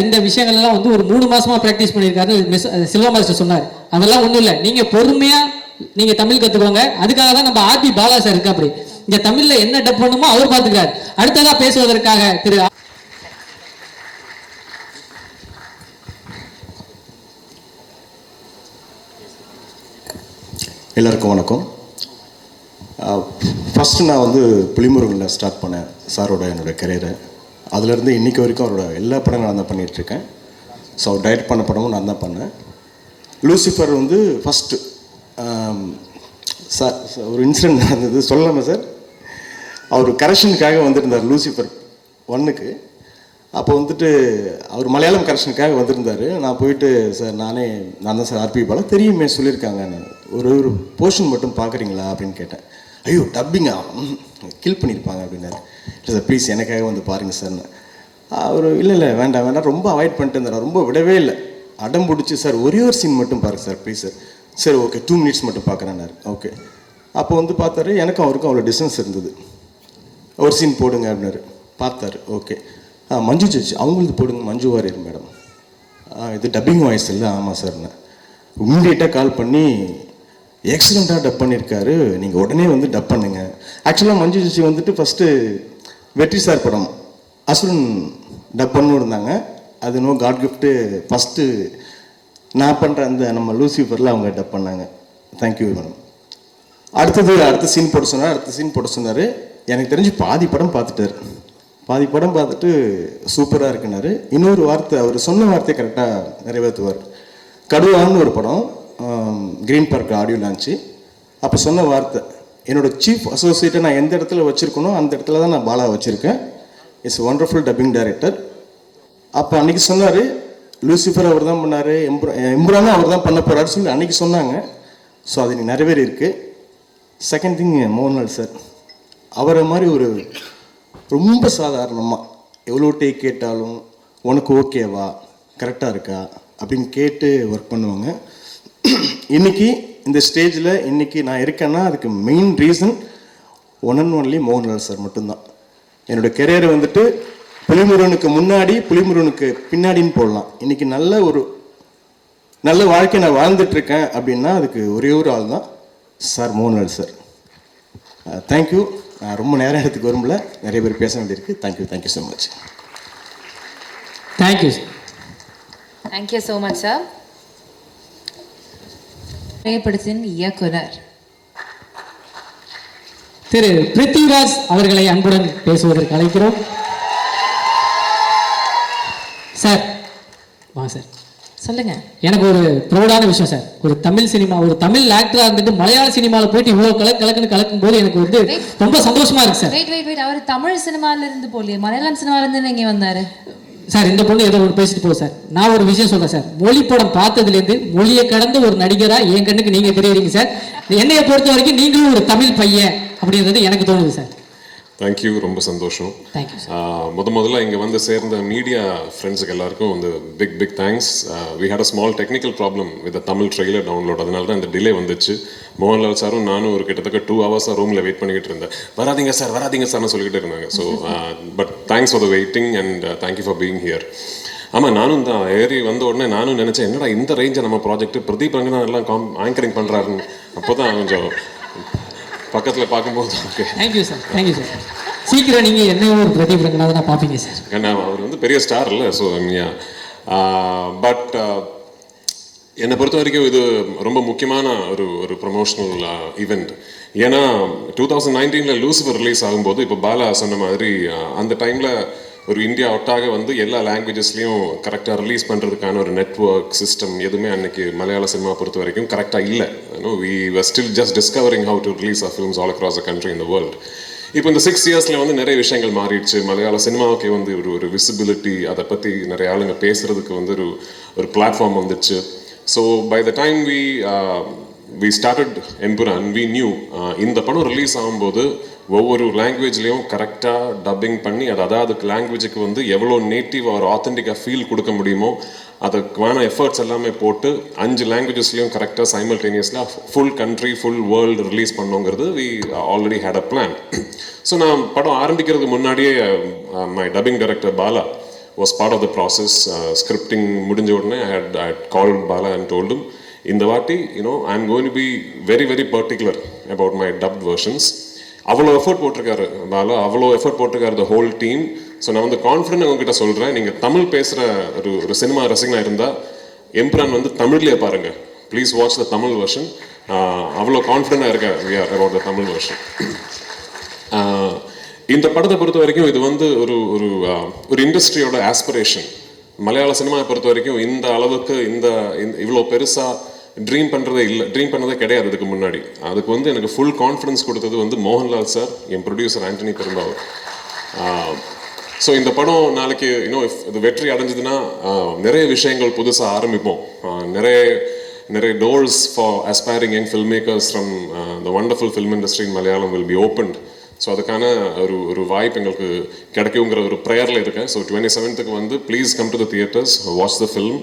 [SPEAKER 6] இந்த விஷயங்கள்லாம் வந்து ஒரு 3 மாசமாக ப்ராக்டிஸ் பண்ணியிருக்காரு சில்வா மாஸ்டர் சொன்னார். அதெல்லாம் ஒன்றும் இல்லை, நீங்கள் பொறுமையாக நீங்கள் தமிழ் கற்றுக்கோங்க. அதுக்காக தான் நம்ம ஆர்பி பாலா சார் இருக்கு. அப்படி இங்கே தமிழில் என்ன டப் பண்ணுமோ அவர் பார்த்துக்கிறார். அடுத்ததாக பேசுவதற்காக திரு
[SPEAKER 12] எல்லாருக்கும் வணக்கம். ஃபஸ்ட்டு நான் வந்து புலிமுருகனில் ஸ்டார்ட் பண்ணேன் சாரோட என்னோடய கரியரை. அதுலேருந்து இன்றைக்கி வரைக்கும் அவரோட எல்லா படங்களும் நான் தான் பண்ணிகிட்ருக்கேன். ஸோ அவர் டைரக்ட் பண்ண படமும் நான் தான் பண்ணேன். லூசிஃபர் வந்து ஃபஸ்ட்டு சார் ஒரு இன்சிடென்ட் நடந்தது, சொல்லலாமா சார்? அவர் கரெக்ஷனுக்காக வந்துருந்தார் லூசிஃபர் 1க்கு. அப்போ வந்துட்டு அவர் மலையாளம் கரெக்ஷனுக்காக வந்திருந்தார். நான் போயிட்டு சார் நான் தான் சார் ஆர்பி பாலா, தெரியுமே சொல்லியிருக்காங்க, ஒரு போர்ஷன் மட்டும் பார்க்குறீங்களா அப்படின்னு கேட்டேன். ஐயோ டப்பிங்கா, கில் பண்ணியிருப்பாங்க அப்படின்னாரு. இல்லை சார் ப்ளீஸ் எனக்காக வந்து பாருங்கள் சார்னு. அவர் இல்லை வேண்டாம் ரொம்ப அவாய்ட் பண்ணிட்டு இருந்தார். ரொம்ப விடவே இல்லை, அடம் பிடிச்சி சார் ஒரே ஒரு சீன் மட்டும் பாருங்கள் சார் ப்ளீஸ் சார். சரி ஓகே 2 மினிட்ஸ் மட்டும் பார்க்குறேன்னாரு. ஓகே அப்போ வந்து பார்த்தாரு, எனக்கும் அவருக்கும் அவ்வளோ டிஸ்டன்ஸ் இருந்தது. ஒரு சீன் போடுங்க அப்படின்னாரு. பார்த்தாரு. ஓகே மஞ்சு சேச்சி அவங்களுக்கு போடுங்க, மஞ்சு வாரியர் மேடம். இது டப்பிங் வாய்ஸ் இல்லை. ஆமாம் சார்ண்ணே. இம்மீடியட்டாக கால் பண்ணி எக்ஸலண்ட்டாக டப் பண்ணியிருக்காரு, நீங்கள் உடனே வந்து டப் பண்ணுங்க. ஆக்சுவலாக மஞ்சு சேச்சி வந்துட்டு ஃபஸ்ட்டு வெற்றி சார் படம் அசுரன் டப் பண்ணு இருந்தாங்க. அது இன்னும் காட் கிஃப்ட்டு ஃபஸ்ட்டு நான் பண்ணுற அந்த நம்ம லூசிஃபரில் அவங்க டப் பண்ணாங்க. Thank you madam. அடுத்த சீன் போட சொன்னார். எனக்கு தெரிஞ்சு பாதி படம் பார்த்துட்டு சூப்பராக இருக்குனாரு. இன்னொரு வார்த்தை அவர் சொன்ன வார்த்தையை கரெக்டாக நிறைவேற்றுவார். கடுவான்னு ஒரு படம் க்ரீன் பார்க் ஆடியோ லான்ச்சு. அப்போ சொன்ன வார்த்தை, என்னோடய சீஃப் அசோசியேட்டை நான் எந்த இடத்துல வச்சுருக்கணும் அந்த இடத்துல தான் நான் பாலா வச்சுருக்கேன். It's wonderful dubbing director. அப்போ அன்றைக்கி சொன்னார், லூசிஃபர் அவர் தான் பண்ணார், எம்புரானும் அவர் தான் பண்ண போகிறாரு சொல்லி அன்றைக்கி சொன்னாங்க. ஸோ அது நீ நிறைவேறி இருக்குது. செகண்ட் திங் மோகன்லால் சார், அவரை மாதிரி ஒரு ரொம்ப சாதாரணமாக எவ்வளோ டேக் கேட்டாலும் உனக்கு ஓகேவா கரெக்டாக இருக்கா அப்படின்னு கேட்டு ஒர்க் பண்ணுவாங்க. இன்றைக்கி இந்த ஸ்டேஜில் இன்றைக்கி நான் இருக்கேன்னா அதுக்கு main reason one and only Mohanlal sir மட்டும்தான். என்னோடய கெரியரை வந்துட்டு புலிமுருகனுக்கு முன்னாடி புலிமுருகனுக்கு பின்னாடின்னு போடலாம். இன்றைக்கி நல்ல வாழ்க்கை நான் வாழ்ந்துட்டுருக்கேன் அப்படின்னா அதுக்கு ஒரே ஒரு ஆள் தான் சார், மோகன்லால் சார். தேங்க்யூ. நான் ரொம்ப நேரம் இடத்துக்கு வரும்ல, நிறைய பேர் பேச வேண்டியிருக்கு. Thank you so much.
[SPEAKER 4] Thank you so much sir. திரைப்படத்தின் இயக்குனர்
[SPEAKER 6] திரு பிருத்திவிராஜ் அவர்களை அன்புடன் பேசுவதற்கு அழைக்கிறோம். சார் வா சார்.
[SPEAKER 4] சொல்லுங்க.
[SPEAKER 6] எனக்கு ஒரு ப்ரௌடான விஷயம் சார், ஒரு தமிழ் சினிமா, ஒரு தமிழ் ஆக்டரா இருந்துட்டு மலையாள சினிமாவில் போயிட்டு இவ்வளோ கலக்கும் போது எனக்கு வந்து ரொம்ப சந்தோஷமா இருக்கு சார்.
[SPEAKER 4] வெயிட் அவர் தமிழ் சினிமால இருந்து போலியே, மலையாளம் சினிமால இருந்து இங்கே வந்தாரு
[SPEAKER 6] சார். இந்த பொண்ணு ஏதோ ஒரு பேசிட்டு போகுது சார். நான் ஒரு விஷயம் சொல்றேன் சார், மொழி படம் பார்த்ததுலேருந்து மொழியை கடந்த ஒரு நடிகரா என் கண்ணுக்கு நீங்க தெரியுறீங்க சார். என்னையை பொறுத்த வரைக்கும் நீங்களும் ஒரு தமிழ் பையன் அப்படின்றது எனக்கு தோணுது சார்.
[SPEAKER 5] தேங்க்யூ, ரொம்ப சந்தோஷம். முதல்ல இங்கே வந்து சேர்ந்த மீடியா ஃப்ரெண்ட்ஸுக்கு எல்லாருக்கும் வந்து big thanks. We had a small technical problem with Tamil trailer download, அதனால தான் இந்த டிலே வந்துச்சு. மோகன்லால் சாரும் நானும் ஒரு கிட்டத்தட்ட 2 hours ரூமில் வெயிட் பண்ணிக்கிட்டு இருந்தேன். வராதிங்க சார்னு சொல்லிக்கிட்டு இருந்தாங்க. So but thanks for the waiting and thank you for being here. ஆமாம், நானும் தான் ஏறி வந்த உடனே நானும் நினச்சேன், என்னடா இந்த ரேஞ்சை நம்ம ப்ராஜெக்ட் பிரதீப் ரங்கநாதன் எல்லாம் ஆங்கரிங் பண்ணுறாருன்னு. அப்போ தான் கொஞ்சம் பக்கத்தில் பார்க்கும்போது ஓகே.
[SPEAKER 6] Thank you sir. சீக்கிரம் நீங்கள் என்ன ஒரு பிரதீப் ரங்கநாதனா பார்ப்பீங்க சார்.
[SPEAKER 5] ஏன்னா அவர் வந்து பெரிய ஸ்டார் இல்லை. ஸோ பட் என்னை பொறுத்த வரைக்கும் இது ரொம்ப முக்கியமான ஒரு ப்ரொமோஷனல் ஈவெண்ட். ஏன்னா 2019 லூசிஃபர் ரிலீஸ் ஆகும்போது இப்போ பாலா சொன்ன மாதிரி அந்த டைமில் ஒரு இந்தியா ஒட்டாக வந்து எல்லா லாங்குவேஜஸ்லையும் கரெக்டாக ரிலீஸ் பண்ணுறதுக்கான ஒரு நெட்வொர்க் சிஸ்டம் எதுவுமே அன்னைக்கு மலையாள சினிமா பொறுத்த வரைக்கும் கரெக்டாக இல்லை. We were still just discovering how to release of films all across the country in the world. இப்போ இந்த 6 yearsல வந்து நிறைய விஷயங்கள் மாறிடுச்சு. மலையாள சினிமாவுக்கு வந்து ஒரு விசிபிலிட்டி, அதை பற்றி நிறைய ஆளுங்க பேசுகிறதுக்கு வந்து ஒரு பிளாட்ஃபார்ம் வந்துச்சு. So by the time we started Empuraan, we knew இந்த படம் ரிலீஸ் ஆகும்போது ஒவ்வொரு லாங்குவேஜ்லேயும் கரெக்டாக டப்பிங் பண்ணி அதாவது லாங்குவேஜுக்கு வந்து எவ்வளோ நேட்டிவ் ஒரு ஆத்தென்டிக்காக ஃபீல் கொடுக்க முடியுமோ அதுக்கான எஃபர்ட்ஸ் எல்லாமே போட்டு 5 லாங்குவேஜஸ்லையும் கரெக்டாக சைமல்டேனியஸில் full country full world release பண்ணோங்கிறது we already had a plan. So நான் படம் ஆரம்பிக்கிறதுக்கு முன்னாடியே my dubbing director Bala was part of the process. Scripting முடிஞ்ச உடனே ஐ had called Bala and told him, இந்த வாட்டி ஐ am going to be very very particular about my dubbed versions. அவ்வளோ effort போட்டிருக்காரு பாலா, அவ்வளோ எஃபர்ட் போட்டிருக்காரு த ஹோல் டீம். ஸோ நான் வந்து கான்ஃபிடென்ட் உங்ககிட்ட சொல்கிறேன், நீங்கள் தமிழ் பேசுகிற ஒரு சினிமா ரசிகனாக இருந்தால் எம்புரான் வந்து தமிழ்லேயே பாருங்கள். Please watch the Tamil version. அவ்வளோ கான்ஃபிடென்ட்டாக இருக்கேன் we are about the Tamil version. இந்த படத்தை பொறுத்த வரைக்கும் இது வந்து ஒரு இண்டஸ்ட்ரியோட ஆஸ்பிரேஷன். மலையாள சினிமாவை பொறுத்த வரைக்கும் இந்த அளவுக்கு இவ்வளோ பெருசாக ட்ரீம் பண்ணதே கிடையாது இதுக்கு முன்னாடி. அதுக்கு வந்து எனக்கு ஃபுல் கான்ஃபிடன்ஸ் கொடுத்தது வந்து மோகன்லால் சார், என் ப்ரொடியூசர் ஆண்டனி பெரும்பாவூர். ஸோ இந்த படம் நாளைக்கு இன்னும் இது வெற்றி அடைஞ்சதுன்னா நிறைய விஷயங்கள் புதுசாக ஆரம்பிப்போம். நிறைய doors for aspiring young filmmakers from the wonderful film industry in Malayalam will be opened. So அதுக்கான ஒரு வாய்ப்பு எங்களுக்கு கிடைக்குங்கிற ஒரு ப்ரேயரில் இருக்கேன். ஸோ 27th வந்து please come to the theatres, watch the film,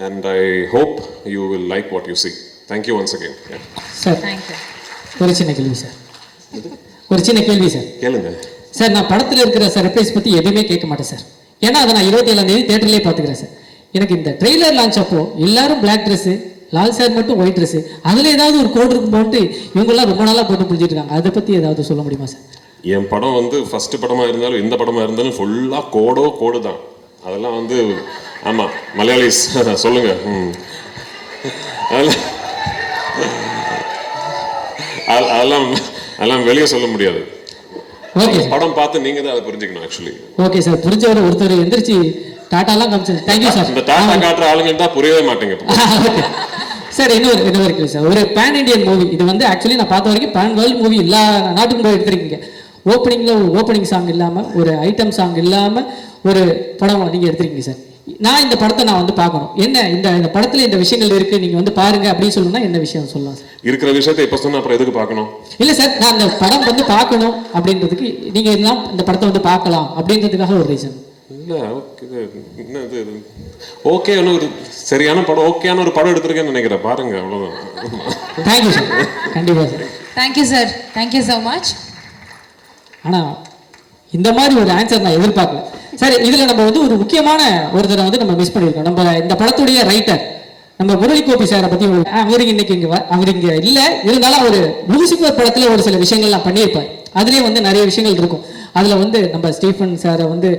[SPEAKER 5] and I hope you will like what you see. Thank you once again.
[SPEAKER 6] Sir ஒரு சின்ன கேள்வி சார்,
[SPEAKER 5] கேளுங்க
[SPEAKER 6] சார். நான் படத்தில் இருக்கிற சர்ப்ரைஸ் பற்றி எதுவுமே கேட்க மாட்டேன் சார். ஏன்னா அதை நான் 27ஆம் தேதி தேட்டர்லேயே பார்த்துக்கிறேன் சார். எனக்கு இந்த ட்ரெய்லர் லான்ச் அப்போ எல்லாரும் பிளாக் ட்ரெஸ்ஸு, லால் சார் மட்டும் ஒயிட் ட்ரெஸ்ஸு, அதில் ஏதாவது ஒரு கோடு இருக்கும் போட்டு இவங்கெல்லாம் ரொம்ப நாளாக போட்டு பிடிச்சிட்டு இருக்காங்க. அதை பற்றி ஏதாவது சொல்ல முடியுமா சார்? என்
[SPEAKER 5] படம் வந்து ஃபஸ்ட்டு படமாக இருந்தாலும் எந்த படமாக இருந்தாலும் ஃபுல்லாக கோடு தான். அதெல்லாம் வந்து ஆமாம் மலையாளிஸ் சொல்லுங்க. அதெல்லாம் வெளியே சொல்ல முடியாது. படம் பார்த்து நீங்க தான் அதை புரிஞ்சுக்கணும். ஆக்சுவலி
[SPEAKER 6] ஓகே சார், புரிஞ்சவர் ஒருத்தர் எந்திரிச்சு டாட்டாலாம் காமிச்சாரு. Thank you sir.
[SPEAKER 5] இந்த டாட்டா காட்டுற ஆளுங்க தான் புரியவே மாட்டேங்க
[SPEAKER 6] சார். இன்னொரு இருக்கு சார், ஒரு பேன் இண்டியன் மூவி. இது வந்து ஆக்சுவலி நான் பார்த்த வரைக்கும் பேன் வேர்ல்டு மூவி எல்லா நாட்டுக்கும் போய் எடுத்திருக்கீங்க. ஓப்பனிங் சாங் இல்லாமல், ஒரு ஐட்டம் சாங் இல்லாமல் ஒரு படம் நீங்கள் எடுத்திருக்கீங்க சார். நான் இந்த படத்தை வந்து பார்க்கணும். என்ன இந்த படத்தில் இந்த விஷயங்கள் இருக்குது, நீங்கள் வந்து பாருங்க அப்படின்னு சொல்லணும்னா என்ன விஷயம் சொல்லலாம் சார்?
[SPEAKER 5] இருக்கிற விஷயத்தை இப்போ சொன்னால் அப்புறம் எதுக்கு பார்க்கணும்?
[SPEAKER 6] இல்லை சார், நான் அந்த படம் வந்து பார்க்கணும் அப்படின்றதுக்கு நீங்கள் எல்லாம் இந்த படத்தை வந்து பார்க்கலாம் அப்படின்றதுக்காக ஒரு ரீசன்.
[SPEAKER 5] இல்லை என்னது ஓகே, ஒரு சரியான படம், ஓகேயான ஒரு படம் எடுத்திருக்கேன்னு நினைக்கிறேன். பாருங்க, அவ்வளோதான்.
[SPEAKER 6] Thank you sir. கண்டிப்பாக sir.
[SPEAKER 4] Thank you sir. Thank you so much.
[SPEAKER 6] ஆனால் இந்த மாதிரி ஒரு ஆன்சர் நான் எதிர்பார்க்கல சார். இதில் நம்ம வந்து ஒரு முக்கியமான ஒருத்தரை வந்து நம்ம மிஸ் பண்ணியிருக்கோம். நம்ம இந்த படத்துடைய ரைட்டர் நம்ம முரளி கோபி சாரை பற்றி அவர் இங்கே இல்லை, இருந்தாலும் அவர் லூசிஃபர் படத்தில் ஒரு சில விஷயங்கள்லாம் பண்ணியிருப்பார். அதுலேயே வந்து நிறைய விஷயங்கள் இருக்கும். அதில் வந்து நம்ம ஸ்டீஃபன் சாரை வந்து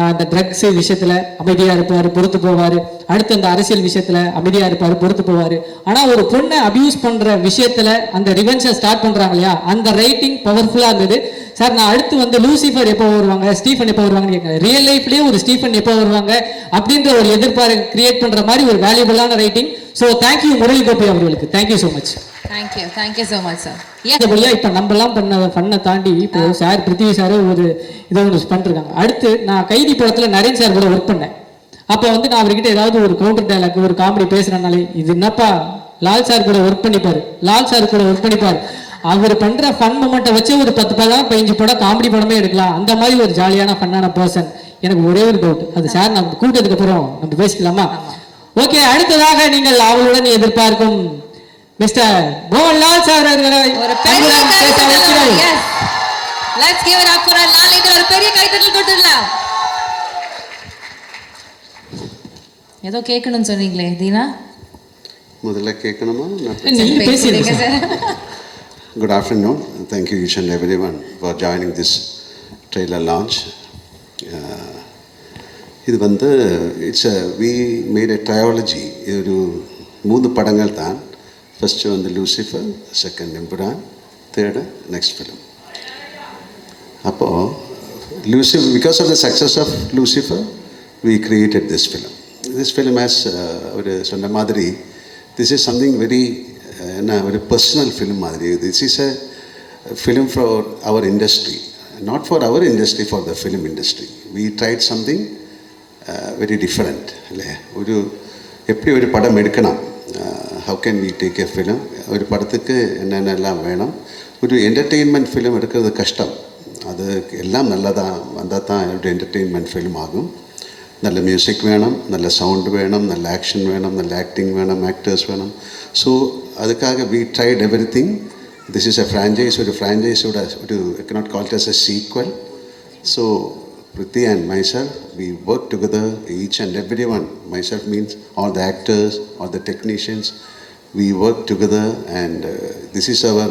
[SPEAKER 6] அந்த ட்ரக்ஸ் விஷயத்தில் அமைதியாக இருப்பார், பொறுத்து போவார். அடுத்து அந்த அரசியல் விஷயத்தில் அமைதியாக இருப்பார், பொறுத்து போவார். ஆனால் ஒரு பொண்ணை அபியூஸ் பண்ணுற விஷயத்தில் அந்த ரிவென்ஸை ஸ்டார்ட் பண்ணுறாங்க இல்லையா, அந்த ரைட்டிங் பவர்ஃபுல்லாக இருந்தது சார். நான் அடுத்து வந்து லூசிஃபர் எப்போ வருவாங்க, ஸ்டீஃபன் எப்போ வருவாங்கன்னு கேட்குறேன். ரியல் லைஃப்லேயே ஒரு ஸ்டீஃபன் எப்போ வருவாங்க அப்படின்ற ஒரு எதிர்பார்ப்பு கிரியேட் பண்ணுற மாதிரி ஒரு வேல்யூபிளான writing. So thank you Murali Gopi அவர்களுக்கு. Thank you so much.
[SPEAKER 4] Thank you so much sir.
[SPEAKER 6] இப்போ நம்மலாம் பண்ணை தாண்டி இப்போ சார் பிருத்திவி சார் ஒரு இதை ஒன்று பண்ணிருக்காங்க. அடுத்து நான் கைதி படத்தில் நரேன் சார் கூட ஒர்க் பண்ணேன். அப்போ வந்து நான் அவர்கிட்ட ஏதாவது ஒரு கவுண்டர் டைலாக், ஒரு காமெடி பேசுகிறனாலே, இது என்னப்பா லால் சார் கூட ஒர்க் பண்ணிப்பார், அவர் பண்ற ஃபன் மொமெண்ட்டை வச்சு ஒரு 10 படம் 15 படம் காமெடி படமே எடுக்கலாம். அந்த மாதிரி ஒரு ஜாலியான ஃபன்னான பர்சன். எனக்கு ஒரே ஒரு டவுட், அது சார் நம்ம கூட்டத்துக்கு அப்புறம் நம்ம பேசிக்கலாமா? ஓகே, அடுத்ததாக நீங்கள் அவளுடன் எதிர்பார்க்கும் மிஸ்டர் மோகன்லால் சார் அவர்களை
[SPEAKER 4] ஒரு பெரிய கைத்தட்டல் கொடுத்துடலாம். ஏதோ கேட்கணும்னு சொன்னீங்களே தீனா,
[SPEAKER 13] முதல்ல கேட்கணுமா?
[SPEAKER 6] நீங்க பேசுறீங்க sir.
[SPEAKER 13] Good afternoon. Thank you each and everyone for joining this trailer launch. இது வந்து we made a trilogy. ஒரு 3 படங்கள் தான். First வந்து Lucifer, second Empuraan, third next film. அப்போது Lucifer, because of the success of Lucifer we created this film. This film has ஒரு சொன்ன மாதிரி this is something very ஒரு பர்சனல் ஃபிலிம் மாதிரி. This is a film for our industry, not for our industry, for the film industry. We tried something very different. இல்லை, எப்படி ஒரு படம் எடுக்கணும், how can we take a film, ஒரு படத்துக்கு என்னென்னலாம் வேணும். ஒரு என்டர்டெயின்மெண்ட் ஃபிலிம் எடுக்கிறது கஷ்டம். அது எல்லாம் நல்லதாக வந்தால் தான் ஒரு என்டர்டெயின்மெண்ட் ஃபிலிம் ஆகும். நல்ல மியூசிக் வேணும், நல்ல சவுண்டு வேணும், நல்ல ஆக்ஷன் வேணும், நல்ல ஆக்டிங் வேணும், ஆக்டர்ஸ் வேணும். ஸோ அதுக்காக we tried everything. This is a franchise. ஒரு ஃப்ரான்ச்சைஸோட ஐ cannot call it as a sequel. So Priti and myself, we work together, each and everyone. Myself means all the actors, all the technicians. We work together and this is our